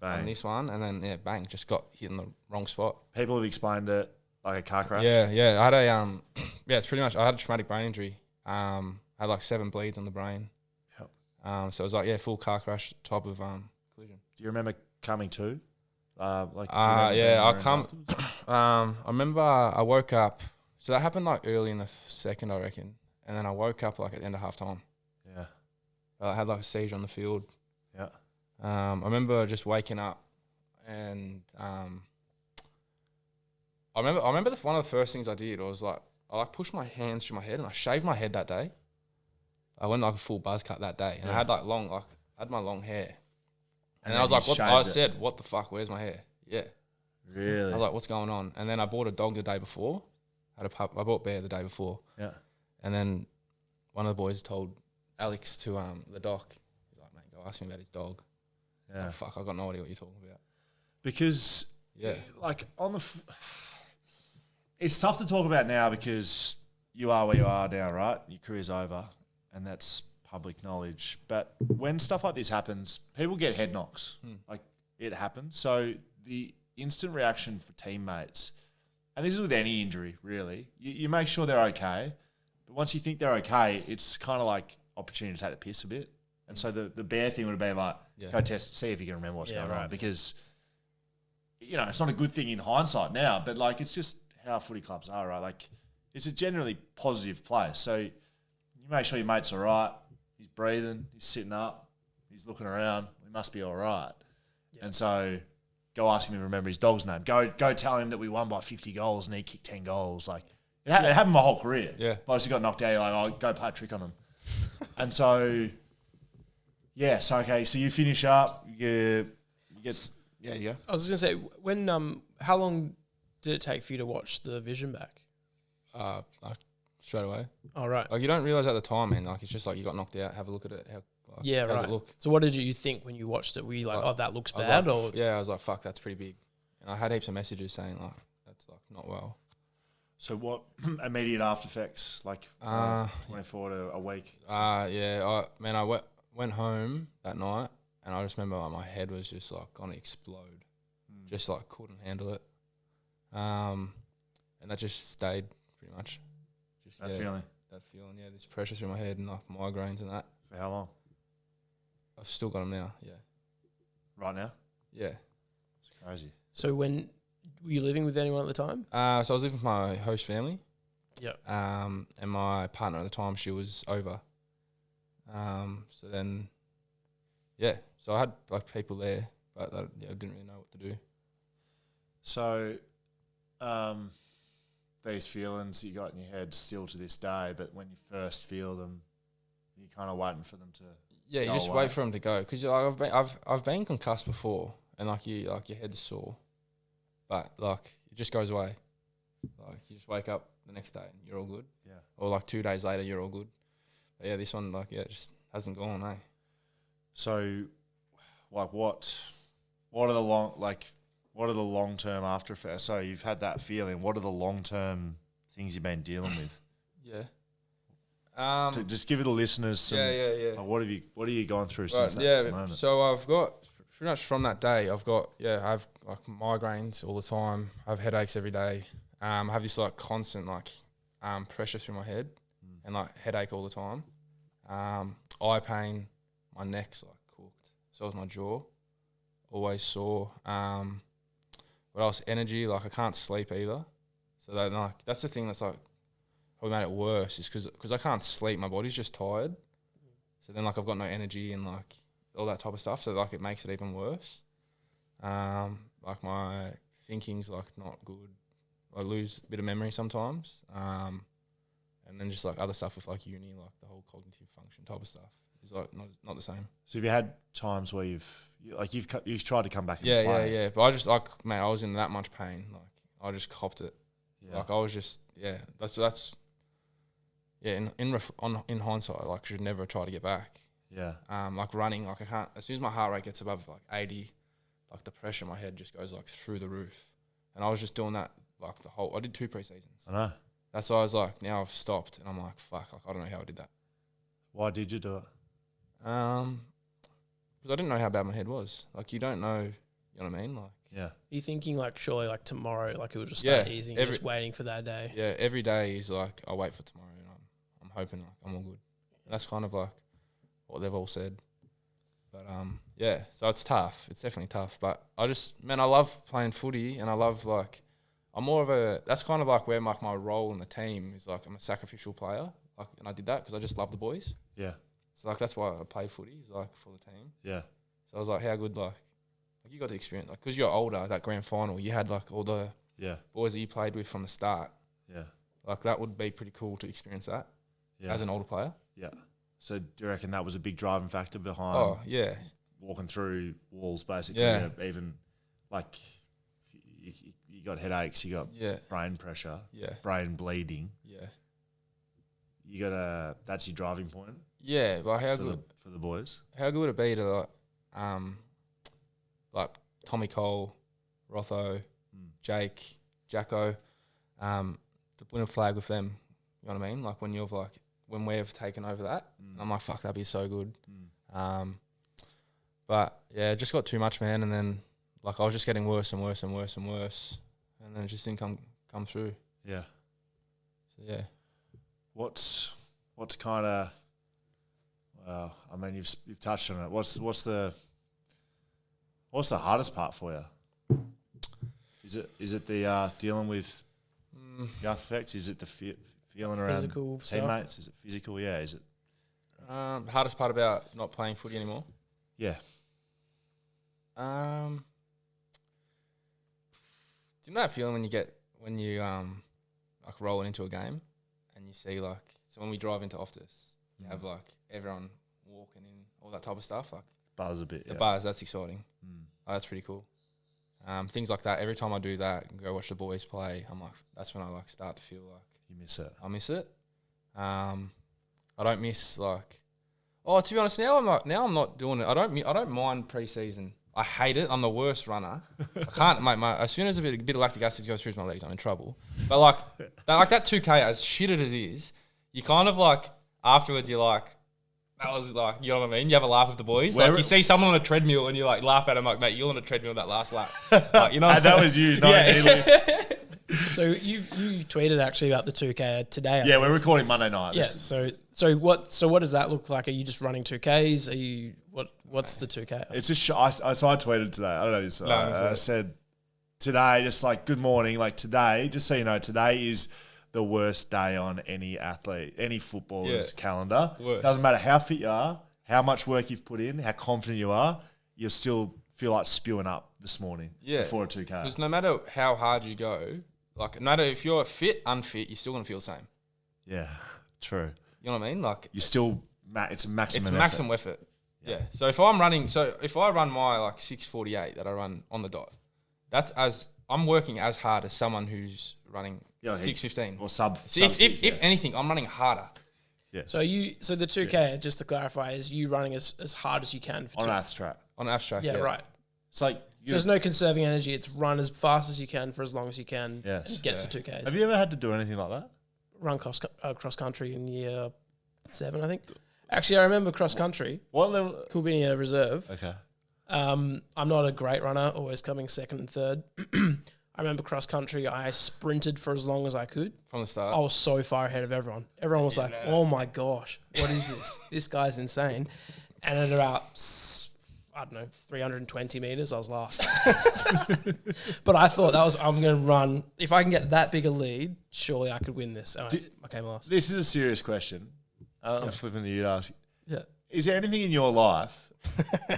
Bang. on this one, and then bang, just got hit in the wrong spot. People have explained it like a car crash. Yeah. I had a it's pretty much I had a traumatic brain injury. I had like 7 bleeds on the brain. Yep. So it was like full car crash type of collision. Do you remember coming to? I remember I woke up. So that happened like early in the second, I reckon, and then I woke up like at the end of half time. Yeah. I had like a seizure on the field. Yeah. I remember just waking up, and I remember one of the first things I did was like I pushed my hands through my head and I shaved my head that day. I went like a full buzz cut that day, and I had like my long hair, and then I was like, said, what the fuck? Where's my hair? Yeah. Really? I was like, what's going on? And then I bought a dog the day before. I bought Bear the day before. Yeah. And then one of the boys told Alex to the doc. He's like, mate, go ask him about his dog. Yeah. Like, fuck, I got no idea what you're talking about. Because like it's tough to talk about now because you are where you are now, right? Your career's over, and that's public knowledge. But when stuff like this happens, people get head knocks. Like it happens. So the instant reaction for teammates, and this is with any injury, really, you make sure they're okay. But once you think they're okay, it's kind of like opportunity to take the piss a bit. And so the Bear thing would have been like, go test, see if you can remember what's going on. Because, it's not a good thing in hindsight now, but like it's just how footy clubs are, right? Like it's a generally positive place. So you make sure your mate's all right. He's breathing. He's sitting up. He's looking around. He must be all right. Yeah. And so go ask him to remember his dog's name. Go tell him that we won by 50 goals and he kicked 10 goals. Like it happened my whole career. Yeah. But I just got knocked out. You're like, oh, go play a trick on him. And so, so you finish up. You get. Yeah, you go. I was just going to say, when how long did it take for you to watch the vision back? Like straight away. Oh, right. Like you don't realise at the time, man. Like it's just like you got knocked out. Have a look at it. How's it look? So what did you think when you watched it? Were you like, that looks bad? I was like, fuck, that's pretty big. And I had heaps of messages saying like, that's like not well. So what immediate after effects, like 24 to a week? I went home that night and I just remember like, my head was just like going to explode. Just like couldn't handle it. And that just stayed pretty much. Just That feeling, this pressure through my head and like migraines and that. For how long? I've still got them now, yeah. Right now? Yeah. It's crazy. So were you living with anyone at the time? So I was living with my host family. Yep. And my partner at the time, she was over. So then, so I had like people there, but I didn't really know what to do. So, these feelings you got in your head still to this day, but when you first feel them, you're kind of waiting for them to. Yeah, you just wait for them to go because I've been concussed before, and like your head's sore, but like it just goes away. Like you just wake up the next day and you're all good. Yeah. Or like 2 days later you're all good. But yeah, this one it just hasn't gone, eh? So, like what are the long term after effects? So you've had that feeling. What are the long term things you've been dealing with? Yeah. To just give it to listeners some. Yeah. Like what are you going through since that moment? So I've got pretty much from that day. I have like migraines all the time. I have headaches every day. I have this like constant like pressure through my head and like headache all the time. Eye pain. My neck's like cooked. So is my jaw. Always sore. What else? Energy. Like I can't sleep either. So that's the thing that's like. Probably made it worse is because I can't sleep. My body's just tired. So then like I've got no energy and like all that type of stuff. So like it makes it even worse. Like my thinking's like not good. I lose a bit of memory sometimes. And then just like other stuff with like uni, like the whole cognitive function type of stuff. is like not the same. So have you had times where you've tried to come back and Yeah, play? yeah. But I just like, mate, I was in that much pain. Like I just copped it. Yeah. Like I was just, that's in hindsight, like I should never try to get back. Yeah. Like running, like I can't. As soon as my heart rate gets above like 80, like the pressure in my head just goes like through the roof. And I was just doing that like I did 2 pre-seasons. I know. That's why I was like, now I've stopped, and I'm like, fuck, like I don't know how I did that. Why did you do it? Because I didn't know how bad my head was. Like you don't know, you know what I mean? Like Yeah. Are you thinking like surely like tomorrow, like it will just start Yeah, easing, just waiting for that day? yeah, every day is like I wait for tomorrow, and I'm hoping like I'm all good. And that's kind of like what they've all said. But yeah, so it's tough. It's definitely tough. But I love playing footy, and I love like I'm more of that's kind of like where my role in the team is. Like I'm a sacrificial player, like, and I did that because I just love the boys. Yeah. So like that's why I play footy, is like for the team. Yeah. So I was like, how good, like you got to experience, like, because you're older, that grand final, you had like all the boys that you played with from the start. Yeah. Like that would be pretty cool to experience that as an older player. Yeah. So do you reckon that was a big driving factor behind? Oh yeah, walking through walls basically. Yeah. Even like you got headaches, you got brain pressure, brain bleeding. Yeah. You got that's your driving point. Yeah, but how good for the boys? How good would it be to like Tommy Cole, Rotho, Jake, Jacko, to win a flag with them? You know what I mean? Like when we've taken over that, I'm like, fuck, that'd be so good. But yeah, it just got too much, man. And then like I was just getting worse and worse and worse and worse, and then it just didn't come through. Yeah. So yeah. What's kind of, well, I mean, you've touched on it. What's the hardest part for you? Is it the dealing with the effects? Is it the feeling around physical teammates? stuff? Is it physical? Yeah. Is it Hardest part about not playing footy anymore? Yeah. Do you know that feeling when you like rolling into a game and you see like, so when we drive into Optus, you have like everyone walking in, all that type of stuff, like buzz a bit. The buzz, that's exciting. Oh, that's pretty cool. Things like that. Every time I do that and go watch the boys play, I'm like, that's when I like start to feel like you miss it. I miss it. I don't miss like. Oh, to be honest, now I'm not doing it. I don't mind pre-season. I hate it. I'm the worst runner. I can't. As soon as a bit of lactic acid goes through my legs, I'm in trouble. But like that 2K, as shit as it is, you kind of like afterwards you're like, that was like, you know what I mean? You have a laugh with the boys. Like you see someone on a treadmill and you like laugh at them like, mate, you're on a treadmill that last lap. Like, you know. And that was you, not me. So you tweeted actually about the 2K today. Yeah, we're recording Monday night. Yeah. So what does that look like? Are you just running 2Ks? Are you what's the 2K? It's just I tweeted today. I don't know this. I said today, just like good morning, like today. Just so you know, today is the worst day on any athlete, any footballer's calendar. Doesn't matter how fit you are, how much work you've put in, how confident you are, you'll still feel like spewing up this morning before a 2K. Because no matter how hard you go, like no matter if you're fit, unfit, you're still gonna feel the same. Yeah, true. You know what I mean? Like you still, it's a maximum. It's maximum effort. Yeah. So if I run my like 6:48 that I run on the dot, that's as I'm working as hard as someone who's running 6:15 or sub. So if anything, I'm running harder. Yes. So the 2K, just to clarify, is you running as hard as you can on an ATH track. On an ATH track. Yeah, right. It's like so there's no conserving energy. It's run as fast as you can for as long as you can. Yes. And get to 2Ks. Have you ever had to do anything like that? Run cross country in year 7, I think. Actually, I remember cross country. What level? Could be in a reserve. Okay. I'm not a great runner, always coming second and third. I remember cross country, I sprinted for as long as I could. From the start. I was so far ahead of everyone. Everyone was like, oh my gosh, what is this? This guy's insane. And at about, I don't know, 320 meters, I was last. But I thought I'm going to run. If I can get that big a lead, surely I could win this. I came last. This is a serious question. I'm flipping to you to ask. Yeah. Is there anything in your life?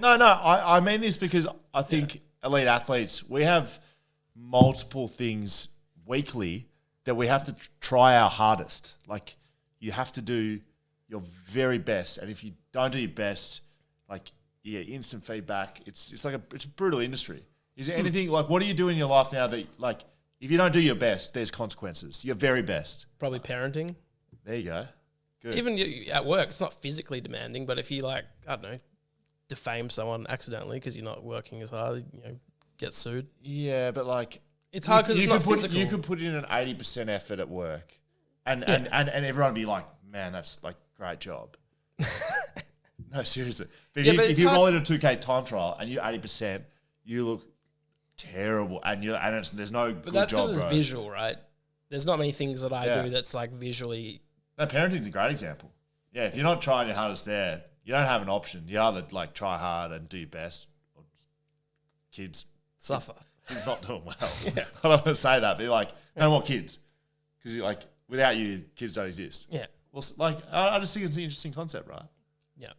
No, I mean this because I think elite athletes, we have multiple things weekly that we have to try our hardest. Like you have to do your very best, and if you don't do your best, like you get instant feedback. It's a brutal industry. Is there anything like what do you do in your life now that like if you don't do your best, there's consequences? Your very best. Probably parenting. There you go. Good. Even at work, it's not physically demanding, but if you like, I don't know, defame someone accidentally because you're not working as hard, get sued. Yeah, but like it's hard because it's not physical. You could put in an 80% effort at work, and everyone would be like, man, that's like great job. No, seriously. But if you roll in a 2K time trial and you're 80%, you look terrible, and there's no good job. But that's because it's visual, right? There's not many things that I do that's like visually. No, parenting's a great example. Yeah, if you're not trying your hardest there, you don't have an option. You either like try hard and do your best, or kids suffer. Kids not doing well. Yeah. I don't want to say that, but like no more kids because you like without you, kids don't exist. Yeah. Well, like I just think it's an interesting concept, right? Yeah.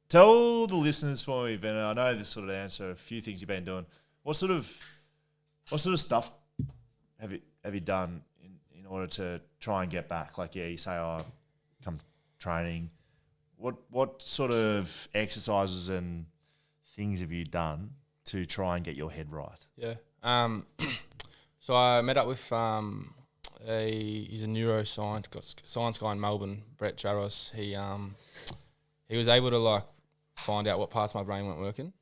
Tell the listeners for me, Ben. I know this sort of answer a few things you've been doing. What sort of stuff have you done in order to try and get back? Like, you say, come training. What sort of exercises and things have you done to try and get your head right? Yeah. So I met up with he's a neuroscience guy in Melbourne, Brett Jaros. He was able to like find out what parts of my brain weren't working.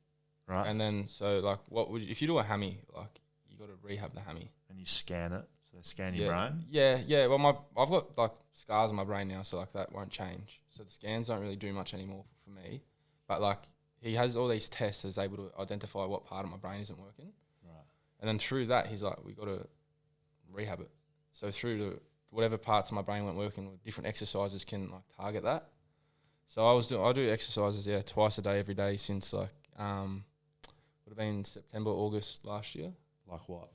Right. And then so like if you do a hammy, like you got to rehab the hammy. And you scan it. So they scan your brain? Yeah. Well, I've got like scars on my brain now, so like that won't change. So the scans don't really do much anymore for me. But like he has all these tests that's able to identify what part of my brain isn't working. Right. And then through that, he's like, we got to rehab it. So through whatever parts of my brain weren't working, different exercises can like target that. So I do exercises twice a day, every day since like would have been September, August last year. Like what?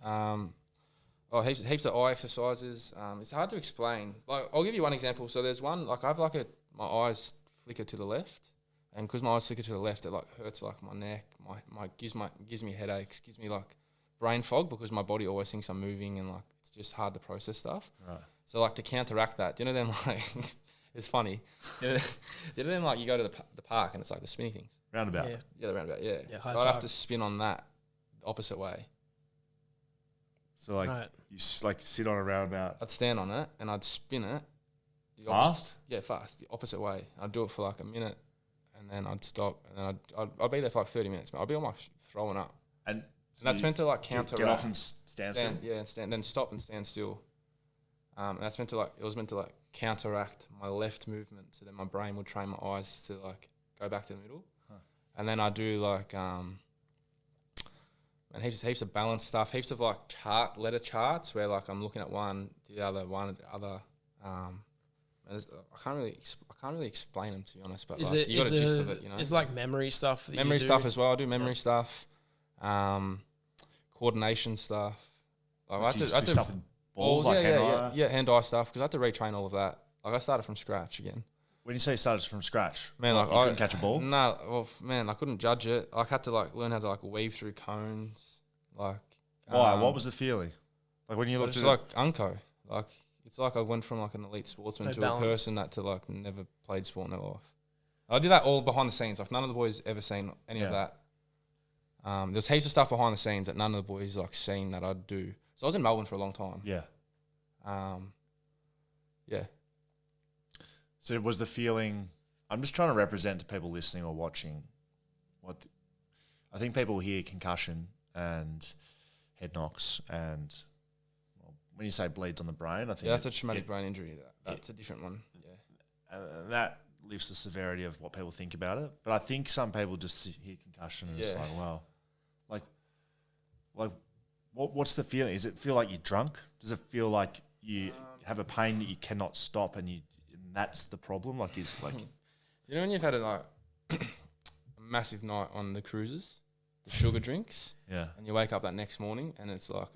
Heaps of eye exercises. It's hard to explain. Like I'll give you one example. So there's one like I have like my eyes flicker to the left, and because my eyes flicker to the left, it like hurts like my neck. My gives me headaches, gives me like brain fog because my body always thinks I'm moving and like it's just hard to process stuff. Right. So like to counteract that, do you know them like it's funny. Do you know them like you go to the park and it's like the spinny things. Roundabout. Yeah, the roundabout. Yeah. So I'd have to spin on that the opposite way. So like you like sit on a roundabout. I'd stand on it and I'd spin it. Fast? Yeah, fast. The opposite way. I'd do it for like a minute and then I'd stop and then I'd be there for like 30 minutes. I'd be almost throwing up. And that's meant to like counteract. Get off and stand still. Yeah, and stand. Then stop and stand still. And that's meant to like. It was meant to like counteract my left movement, so then my brain would train my eyes to like go back to the middle. Huh. And then I do like and heaps of balance stuff, heaps of like letter charts where like I'm looking at one, the other. I can't really explain them, to be honest. But like, you got a gist of it, you know. It's like memory stuff. Memory stuff as well. I do memory stuff. Coordination stuff. Like I have to stuff with balls, like hand-eye stuff, because I had to retrain all of that. Like I started from scratch again. When you say you started from scratch, man, like you couldn't catch a ball? No, well, man, I couldn't judge it. I had to like learn how to like weave through cones. Like why? What was the feeling? Like when you looked at it? Like unco. Like it's like I went from like an elite sportsman to a person that to like never played sport in their life. I did that all behind the scenes. Like none of the boys ever seen any of that. There's heaps of stuff behind the scenes that none of the boys like seen that I'd do. So I was in Melbourne for a long time. Yeah. Yeah. So it was the feeling. I'm just trying to represent to people listening or watching what I think people hear concussion and head knocks and when you say bleeds on the brain, I think that's a traumatic brain injury. That's a different one. Yeah. And that lifts the severity of what people think about it. But I think some people just hear concussion and it's like, wow. Like what's the feeling? Does it feel like you're drunk? Does it feel like you have a pain that you cannot stop and that's the problem? Like is like do you know when you've had a massive night on the cruises, the sugar drinks? Yeah. And you wake up that next morning and it's like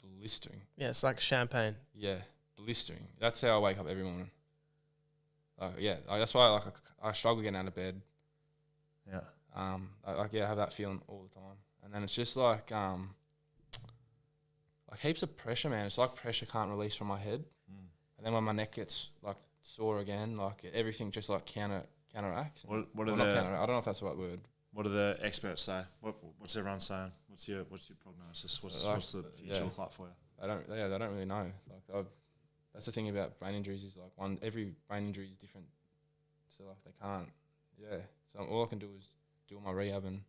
blistering. Yeah, it's like champagne. Yeah, blistering. That's how I wake up every morning. That's why I struggle getting out of bed. Yeah. I have that feeling all the time, and then it's just like heaps of pressure, man. It's like pressure can't release from my head, and then when my neck gets like sore again. Like everything just like counteracts. What are Well, not counteract. I don't know if that's the right word. What do the experts say? What's everyone saying? What's your prognosis? What's the future look like for you? They don't really know. Like that's the thing about brain injuries is like every brain injury is different. So like they can't. Yeah. So all I can do is do my rehab and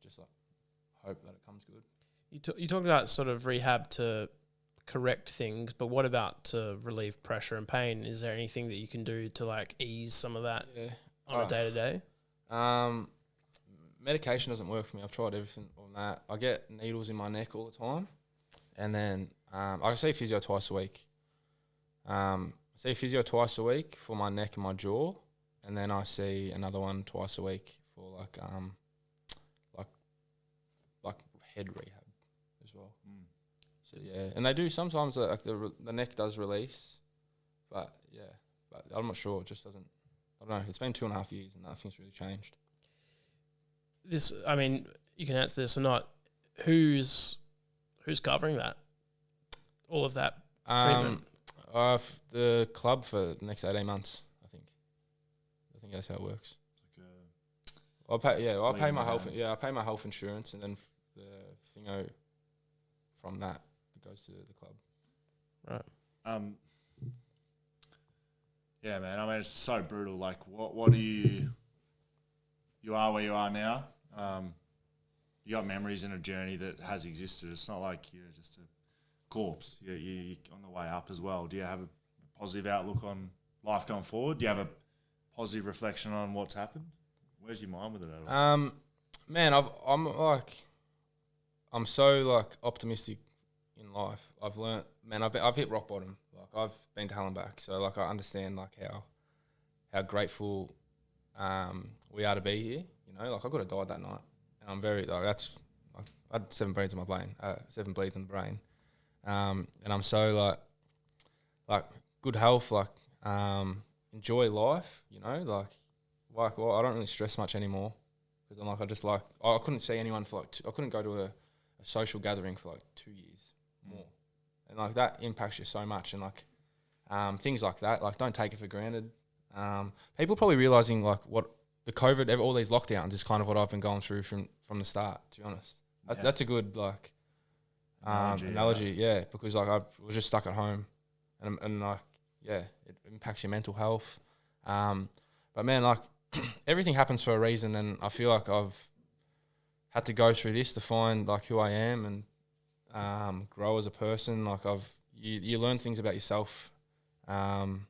just like hope that it comes good. You talked about sort of rehab to correct things, but what about to relieve pressure and pain? Is there anything that you can do to like ease some of that on a day to day? Medication doesn't work for me. I've tried everything on that. I get needles in my neck all the time, and then I see physio twice a week. I see physio twice a week for my neck and my jaw, and then I see another one twice a week for like head rehab as well. So yeah, and they do sometimes. Like the neck does release, but I'm not sure. It just doesn't. I don't know. It's been 2.5 years, and nothing's really changed. This, I mean, you can answer this or not. Who's covering that? All of that treatment? The club for the next 18 months, I think. I think that's how it works. I pay my health. Yeah, I pay my health insurance, and then the thingo from that goes to the club. Right. Yeah, man. I mean, it's so brutal. Like, what do you are where you are now? You got memories in a journey that has existed. It's not like you're just a corpse. You're on the way up as well. Do you have a positive outlook on life going forward? Do you have a positive reflection on what's happened? Where's your mind with it at all? Man, I'm so like optimistic in life. I've learnt, man. I've hit rock bottom. Like I've been to hell and back. So like I understand like how grateful we are to be here. You know, like I could have died that night, and I'm very like that's. I had 7 bleeds in my brain, 7 bleeds in the brain, and I'm so like good health, like enjoy life. You know, like well, I don't really stress much anymore because I'm like I couldn't see anyone for I couldn't go to a social gathering for like 2 years more, and like that impacts you so much, and like things like that, like don't take it for granted. People probably realising like what the COVID, all these lockdowns is kind of what I've been going through from the start, to be honest. That's a good like analogy, because like I was just stuck at home, and like it impacts your mental health. But man, like everything happens for a reason, and I feel like I've had to go through this to find like who I am and grow as a person. Like you learn things about yourself when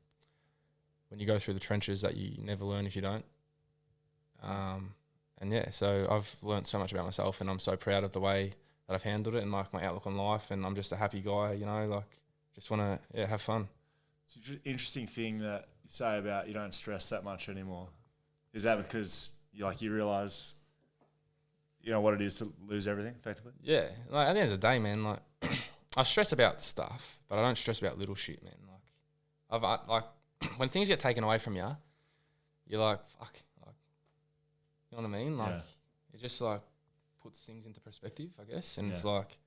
you go through the trenches that you never learn if you don't. So I've learnt so much about myself, and I'm so proud of the way that I've handled it and like my outlook on life, and I'm just a happy guy, you know, like just want to have fun. It's an interesting thing that you say about you don't stress that much anymore. Is that because you realise, you know, what it is to lose everything effectively? Yeah, like at the end of the day, man, like I stress about stuff, but I don't stress about little shit, man. Like when things get taken away from you, you're like, fuck. You know what I mean? Like, it just like puts things into perspective, I guess. And it's like,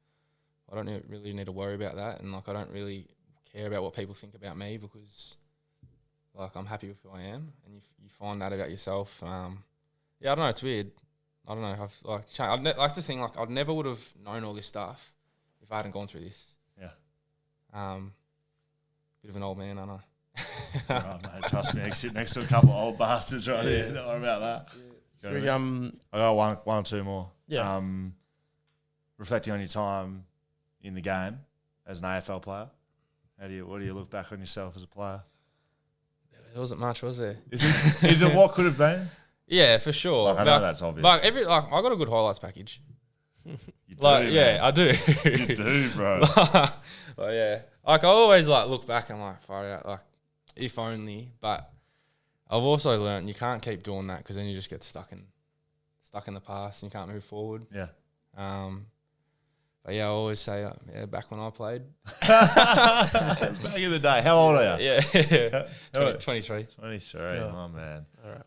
I don't really need to worry about that. And like, I don't really care about what people think about me because like, I'm happy with who I am. And you find that about yourself. I don't know. It's weird. I don't know. I've like changed. That's the thing. Like, I never would have known all this stuff if I hadn't gone through this. Yeah. Bit of an old man, I know. Right, mate, trust me. I sit next to a couple of old bastards right here. Don't worry about that. Yeah. I got one or two more. Yeah. Reflecting on your time in the game as an AFL player, what do you look back on yourself as a player? There wasn't much, was there? Is it what could have been? Yeah, for sure. Like, I know that's obvious. Like I got a good highlights package. You do, man. Yeah, I do. You do, bro. Well, yeah. Like I always like look back and like far out, like if only, but I've also learned you can't keep doing that because then you just get stuck in the past and you can't move forward. Yeah. But yeah, I always say, back when I played. Back in the day. How old are you? Yeah. 23. 23. Yeah. Oh, man. All right.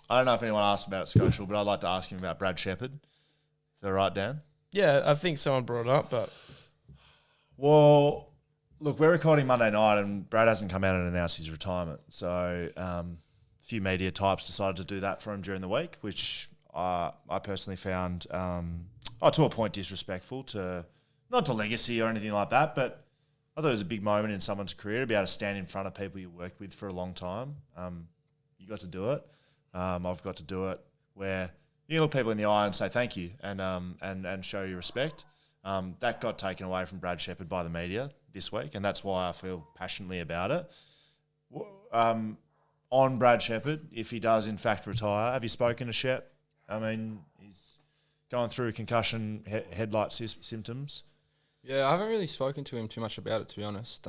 I don't know if anyone asked about Schofield, but I'd like to ask him about Brad Sheppard. Is that right, Dan? Yeah, I think someone brought it up, but... Well, look, we're recording Monday night and Brad hasn't come out and announced his retirement. So a few media types decided to do that for him during the week, which I personally found to a point disrespectful to, not to legacy or anything like that, but I thought it was a big moment in someone's career to be able to stand in front of people you worked with for a long time. You got to do it. I've got to do it where you look people in the eye and say thank you and show your respect. That got taken away from Brad Sheppard by the media this week, and that's why I feel passionately about it. On Brad Sheppard, if he does in fact retire, have you spoken to Shep? I mean, he's going through concussion headlight symptoms. Yeah, I haven't really spoken to him too much about it, to be honest.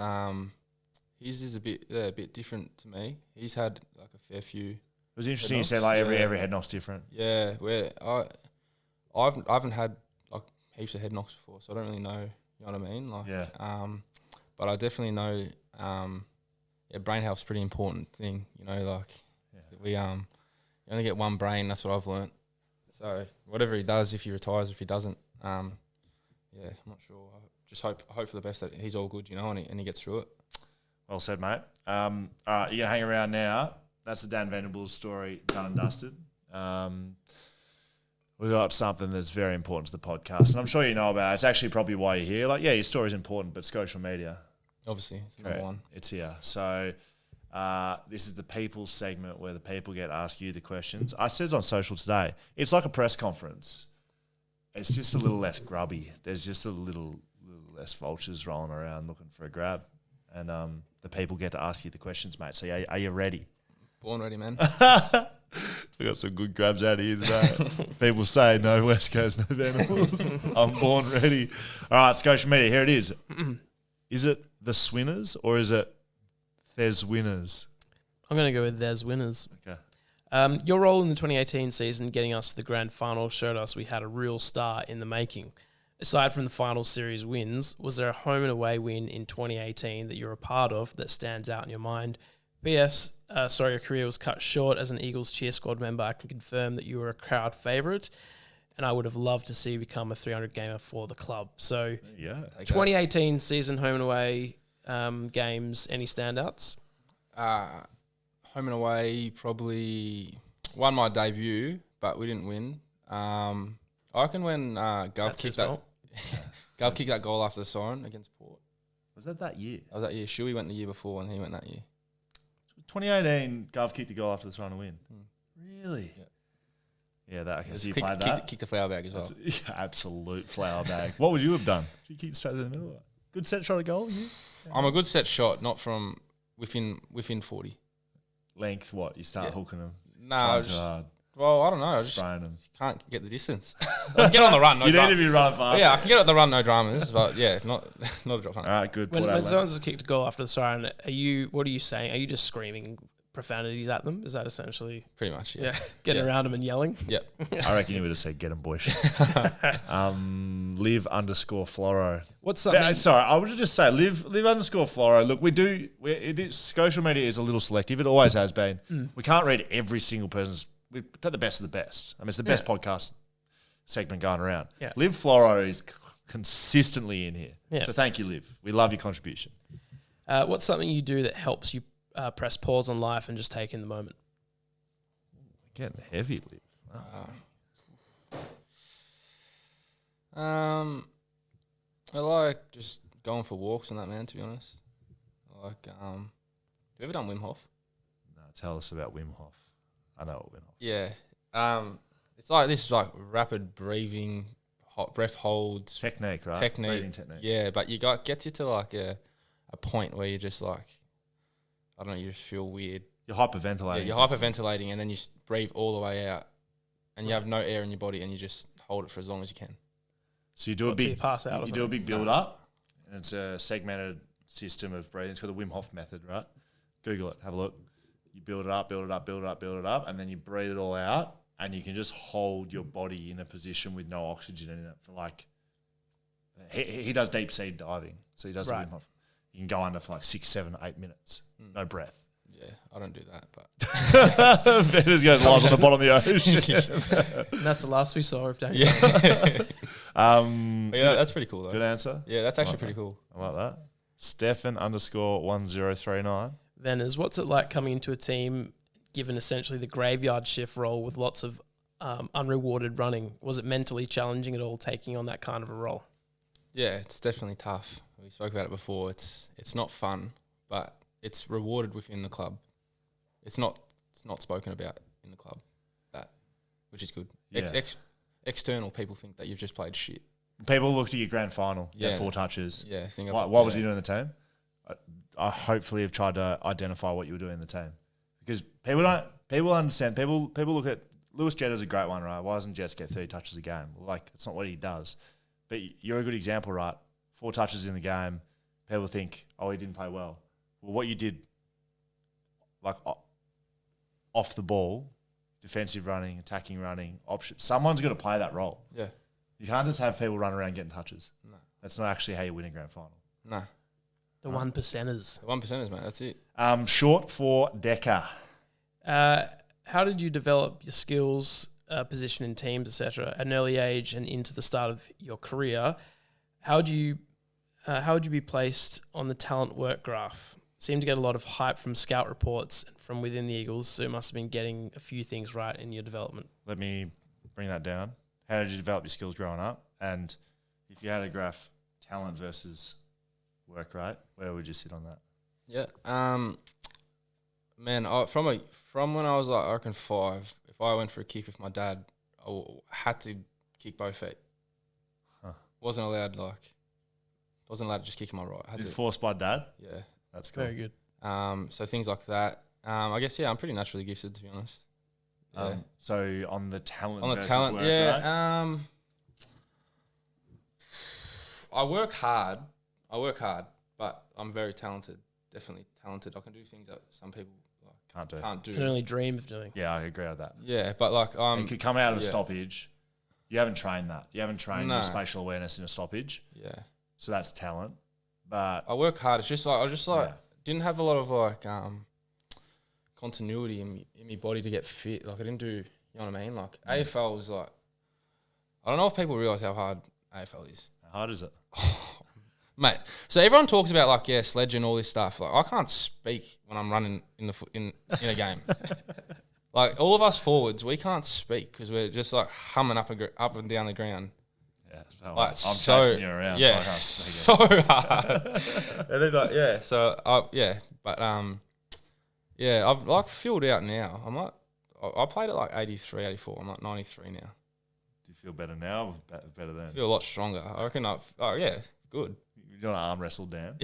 His is a bit different to me. He's had like a fair few. It was interesting. You said like every head knock's different. Yeah, where I haven't had like heaps of head knocks before, so I don't really know. You know what I mean? Like, yeah. But I definitely know. Brain health's a pretty important thing. You know, like we you only get one brain. That's what I've learnt. So whatever he does, if he retires, if he doesn't, I'm not sure. I just hope for the best that he's all good, you know, and he gets through it. Well said, mate. All right, you're gonna hang around now. That's the Dan Venables story done and dusted. We've got something that's very important to the podcast, and I'm sure you know about it. It's actually probably why you're here. Like, yeah, your story's important, but social media. Obviously, it's number one. It's here. So this is the people segment where the people get to ask you the questions. I said on social today, it's like a press conference. It's just a little less grubby. There's just a little less vultures rolling around looking for a grab. And the people get to ask you the questions, mate. So are you ready? Born ready, man. We got some good grabs out of here today. People say no West Coast, no Venables. I'm born ready. All right, Scotia Media, here it is. Is it the Swinners or is it Thes Winners? I'm going to go with Thes Winners. Okay. Your role in the 2018 season, getting us to the grand final, showed us we had a real star in the making. Aside from the final series wins, was there a home and away win in 2018 that you're a part of that stands out in your mind? P.S. Sorry your career was cut short. As an Eagles cheer squad member, I can confirm that you were a crowd favourite, and I would have loved to see you become a 300 gamer for the club. So, 2018 season home and away games, any standouts? Home and away, probably won my debut, but we didn't win. I reckon when Gov kicked that goal after the siren against Port. Was that year? That was that year. Shuey went the year before and he went that year. 2018, Gov kicked a goal after the siren to win. Really? Yeah. Yeah, that. Okay, so you played that? Kicked the flower bag as well. Absolute flower bag. What would you have done? Did you kick straight to the middle? Good set shot of goal, you? I'm a good set shot, not from within 40. Length, what? You start hooking them? No, too hard. Well, I don't know. I just spraying them. Can't get the distance. I can get on the run. No you need to be running fast. Yeah, I can get on the run, no dramas. But yeah, not a drop. All right, good. When someone's kicked a goal after the siren, what are you saying? Are you just screaming profanities at them? Is that essentially pretty much? Yeah, getting around them and yelling. Yep. I reckon you would have said, "Get them, boys." Live_Floro. What's something? Sorry, I would just say live_Floro. Look, social media is a little selective. It always has been. We can't read every single person's. We take the best of the best. I mean, it's the best podcast segment going around. Yeah. Liv Floro is consistently in here. Yeah. So thank you, Liv. We love your contribution. What's something you do that helps you press pause on life and just take in the moment? Getting heavy, Liv. I like just going for walks and that, man, to be honest. Like, have you ever done Wim Hof? No, tell us about Wim Hof. I know what Wim Hof. Yeah. It's like, this is like rapid breathing, hot breath holds. Technique, right? Breathing technique. Yeah, but gets you to like a point where you're just like, I don't know, you just feel weird. You're hyperventilating. Yeah, you're hyperventilating and then you breathe all the way out and you have no air in your body and you just hold it for as long as you can. So you do you pass out. You do a big build up, and it's a segmented system of breathing. It's called the Wim Hof method, right? Google it, have a look. You build it up, and then you breathe it all out, and you can just hold your body in a position with no oxygen in it for like. He does deep sea diving, so he does the Wim Hof. You can go under for like 6, 7, 8 minutes, no breath. Yeah, I don't do that, but Venables goes live on the bottom of the ocean. And that's the last we saw of Daniel. Yeah, that's pretty cool though. Good answer. Yeah, that's actually pretty cool. I like that. Stefan _1039. Venas, what's it like coming into a team given essentially the graveyard shift role with lots of unrewarded running? Was it mentally challenging at all taking on that kind of a role? Yeah, it's definitely tough. We spoke about it before. It's not fun, but it's rewarded within the club. It's not spoken about in the club, which is good. Yeah. External people think that you've just played shit. People looked at your grand final. Yeah. Yeah, 4 touches. Yeah, What was he doing in the team? I hopefully have tried to identify what you were doing in the team, because people understand. People look at Lewis Jetter's a great one, right? Why doesn't Jets get 30 touches a game? Like, that's not what he does. But you're a good example, right? 4 touches in the game. People think, oh, he didn't play well. Well, what you did, like off the ball, defensive running, attacking running, option. Someone's got to play that role. Yeah. You can't just have people run around getting touches. No. That's not actually how you win a grand final. No. The 1%ers. The 1%ers, mate. That's it. Short for Decker. How did you develop your skills, position in teams, etc., at an early age and into the start of your career? How would you be placed on the talent work graph? Seemed to get a lot of hype from scout reports and from within the Eagles, so you must have been getting a few things right in your development. Let me bring that down. How did you develop your skills growing up? And if you had a graph, talent versus work rate, where would you sit on that? Yeah. Man, from when I was like, I reckon 5, if I went for a kick with my dad, I had to kick both feet. Huh. Wasn't allowed to just kick my right. I had to, Forced by dad? yeah. That's cool. Very good. So things like that. I guess, yeah, I'm pretty naturally gifted, to be honest. Yeah. So on the talent On the versus talent, work yeah. rate? I work hard, but I'm very talented. Definitely talented. I can do things that some people can't do. Can only dream of doing. Yeah, I agree with that. Yeah, but like It could come out of a yeah. stoppage. You haven't trained that. You haven't trained No. your spatial awareness in a stoppage. Yeah, So that's talent. But I work hard. It's just like Yeah. didn't have a lot of like continuity in my body to get fit. Like I didn't do, you know what I mean? Like AFL was like, I don't know if people realise how hard AFL is. how hard is it? Mate, so everyone talks about like, yeah, sledge and all this stuff. Like I can't speak when I'm running in a game. Like all of us forwards, we can't speak because we're just like humming up and down the ground. Yeah, so Like I'm so, chasing you around. yeah, So I can't speak so hard. And then like, yeah, so yeah, but yeah, I've like filled out now. I'm like, I played at like 83, 84. I'm like 93 now. Do you feel better now or better then? I feel a lot stronger. I reckon yeah, good. You want to arm wrestle Dan?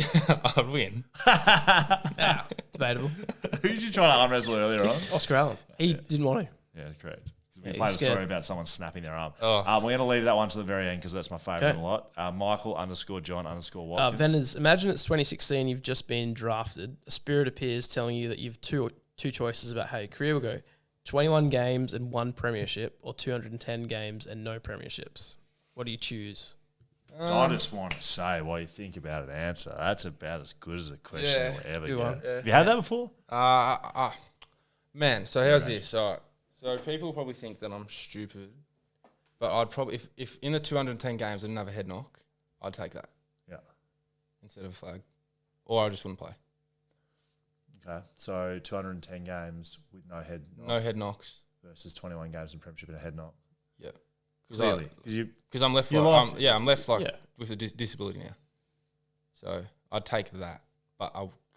I'd win. Debatable. Who did you try to arm wrestle earlier on? Oscar Allen. He didn't want to. Yeah, correct. We Yeah, played a he's scared. story about someone snapping their arm. Oh. We're going to leave that one to the very end because that's my favourite Okay. a lot. Michael _John _Watkins. Venas, imagine it's 2016, you've just been drafted. A spirit appears telling you that you've two choices about how your career will go. 21 games and 1 premiership, or 210 games and no premierships. What do you choose? I just want to say while you think about an answer. That's about as good as a question Yeah, you'll ever good get. one. Yeah. Have you had that before? Man, so how's this? So people probably think that I'm stupid, but I'd probably, if in the 210 games I didn't have a head knock, I'd take that. Yeah. Instead of a flag. Or I just wouldn't play. Okay. So 210 games with no head knock No head knocks. versus 21 games in Premiership and a head knock. Yeah. Clearly. Because Because I'm left Your like, life- I'm left like Yeah. with a disability now. So I'd take that. But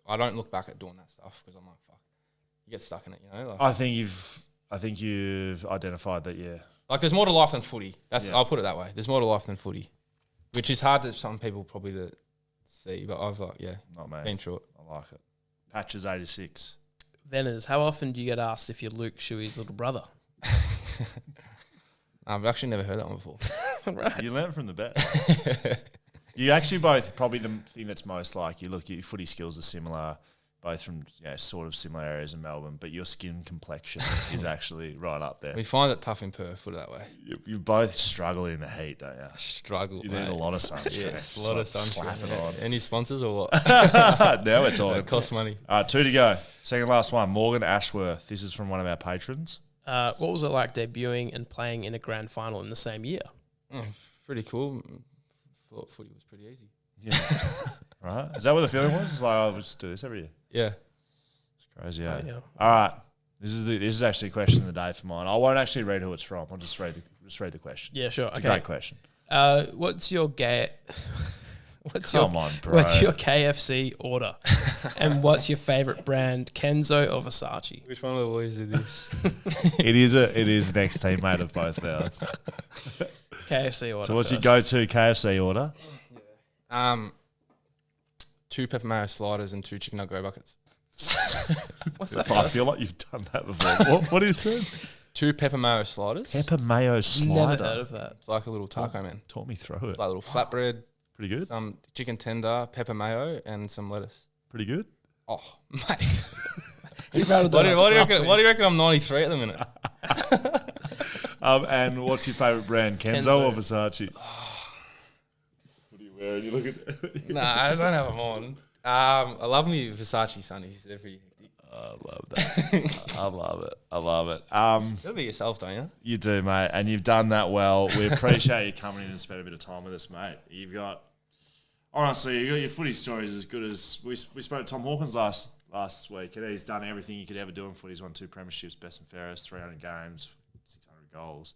I don't look back at doing that stuff because I'm like, fuck. You get stuck in it, you know? Like, I think you've identified that, yeah. like there's more to life than footy. Yeah. I'll put it that way. There's more to life than footy. Which is hard to some people probably to see, but I've like, yeah, Not me. been through it. I like it. Patches 86. Venas, how often do you get asked if you're Luke Shuey's little brother? I've actually never heard that one before. Right. You learn from the best. You actually both, probably the thing that's most like, your footy skills are similar, both from sort of similar areas in Melbourne, but your skin complexion is actually right up there. We find it tough in Perth, put it that way. You both struggle in the heat, don't you? Struggle. You need a lot of sunscreen. Yes, a lot of sunscreen. Slap it on. Any sponsors or what? Now we're talking. It costs money. 2 to go. Second last one. Morgan Ashworth. This is from one of our patrons. What was it like debuting and playing in a grand final in the same year? Pretty cool. Thought footy was pretty easy. Yeah. Right? Is that what the feeling was? It's like, we'll just do this every year. Yeah. It's crazy, eh? Yeah. All right. This is actually a question of the day for mine. I won't actually read who it's from. I'll just read the question. Yeah, sure. It's Okay. a great question. What's your What's Come on, bro. What's your KFC order? And what's your favorite brand, Kenzo or Versace? Which one of the boys did this? It is an ex-teammate of both of ours. KFC order. So what's first. your go-to KFC order? 2 pepper mayo sliders and 2 chicken nugget buckets. What's that? I first? feel like you've done that before. What is it? 2 pepper mayo sliders. Pepper mayo slider. Never heard of that. It's like a little taco, man. Talk me through it. It's like a little flatbread, Pretty good. some chicken tender, pepper mayo, and some lettuce. Pretty good. Oh, mate. You've had Why do you reckon I'm 93 at the minute? And what's your favourite brand, Kenzo or Versace? What are you wearing? You look at. Nah, I don't have them on. I love me Versace sunnies every. I love that. I love it. You gotta be yourself, don't you? You do, mate, and you've done that well. We appreciate you coming in and spending a bit of time with us, mate. You've got your footy stories as good as we spoke to Tom Hawkins last week, and he's done everything you could ever do in footy. He's won 2 premierships, best and fairest, 300 games, 600 goals.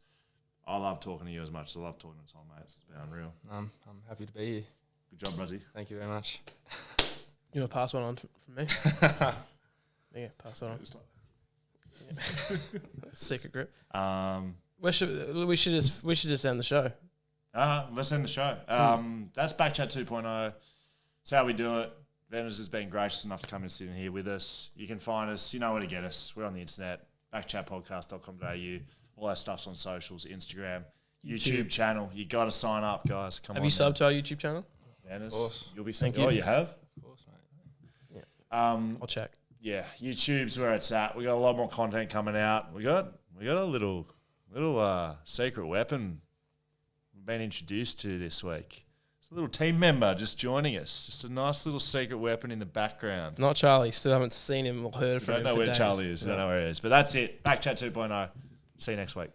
I love talking to you as much as I love talking to Tom, mate. It's been unreal. I'm happy to be here. Good job, Buzzy. Thank you very much. You want to pass one on from me? Yeah, pass it on. Yeah. Secret grip. We should just end the show. Let's end the show. That's BackChat 2.0. It's how we do it. Venables has been gracious enough to come and sit in here with us. You can find us. You know where to get us. We're on the internet. backchatpodcast.com.au. All our stuff's on socials, Instagram, YouTube channel. You got to sign up, guys. Come on. Have you subbed to our YouTube channel? Venables, Of course. you'll be Thank saying, you. oh, you have? Of course, mate. I'll check. Yeah, YouTube's where it's at. We got a lot more content coming out. We got a little secret weapon we've been introduced to this week. It's a little team member just joining us. Just a nice little secret weapon in the background. It's not Charlie. Still haven't seen him or heard We from don't him. know for where days. Charlie is. We don't know where he is. But that's it. BackChat 2.0. See you next week.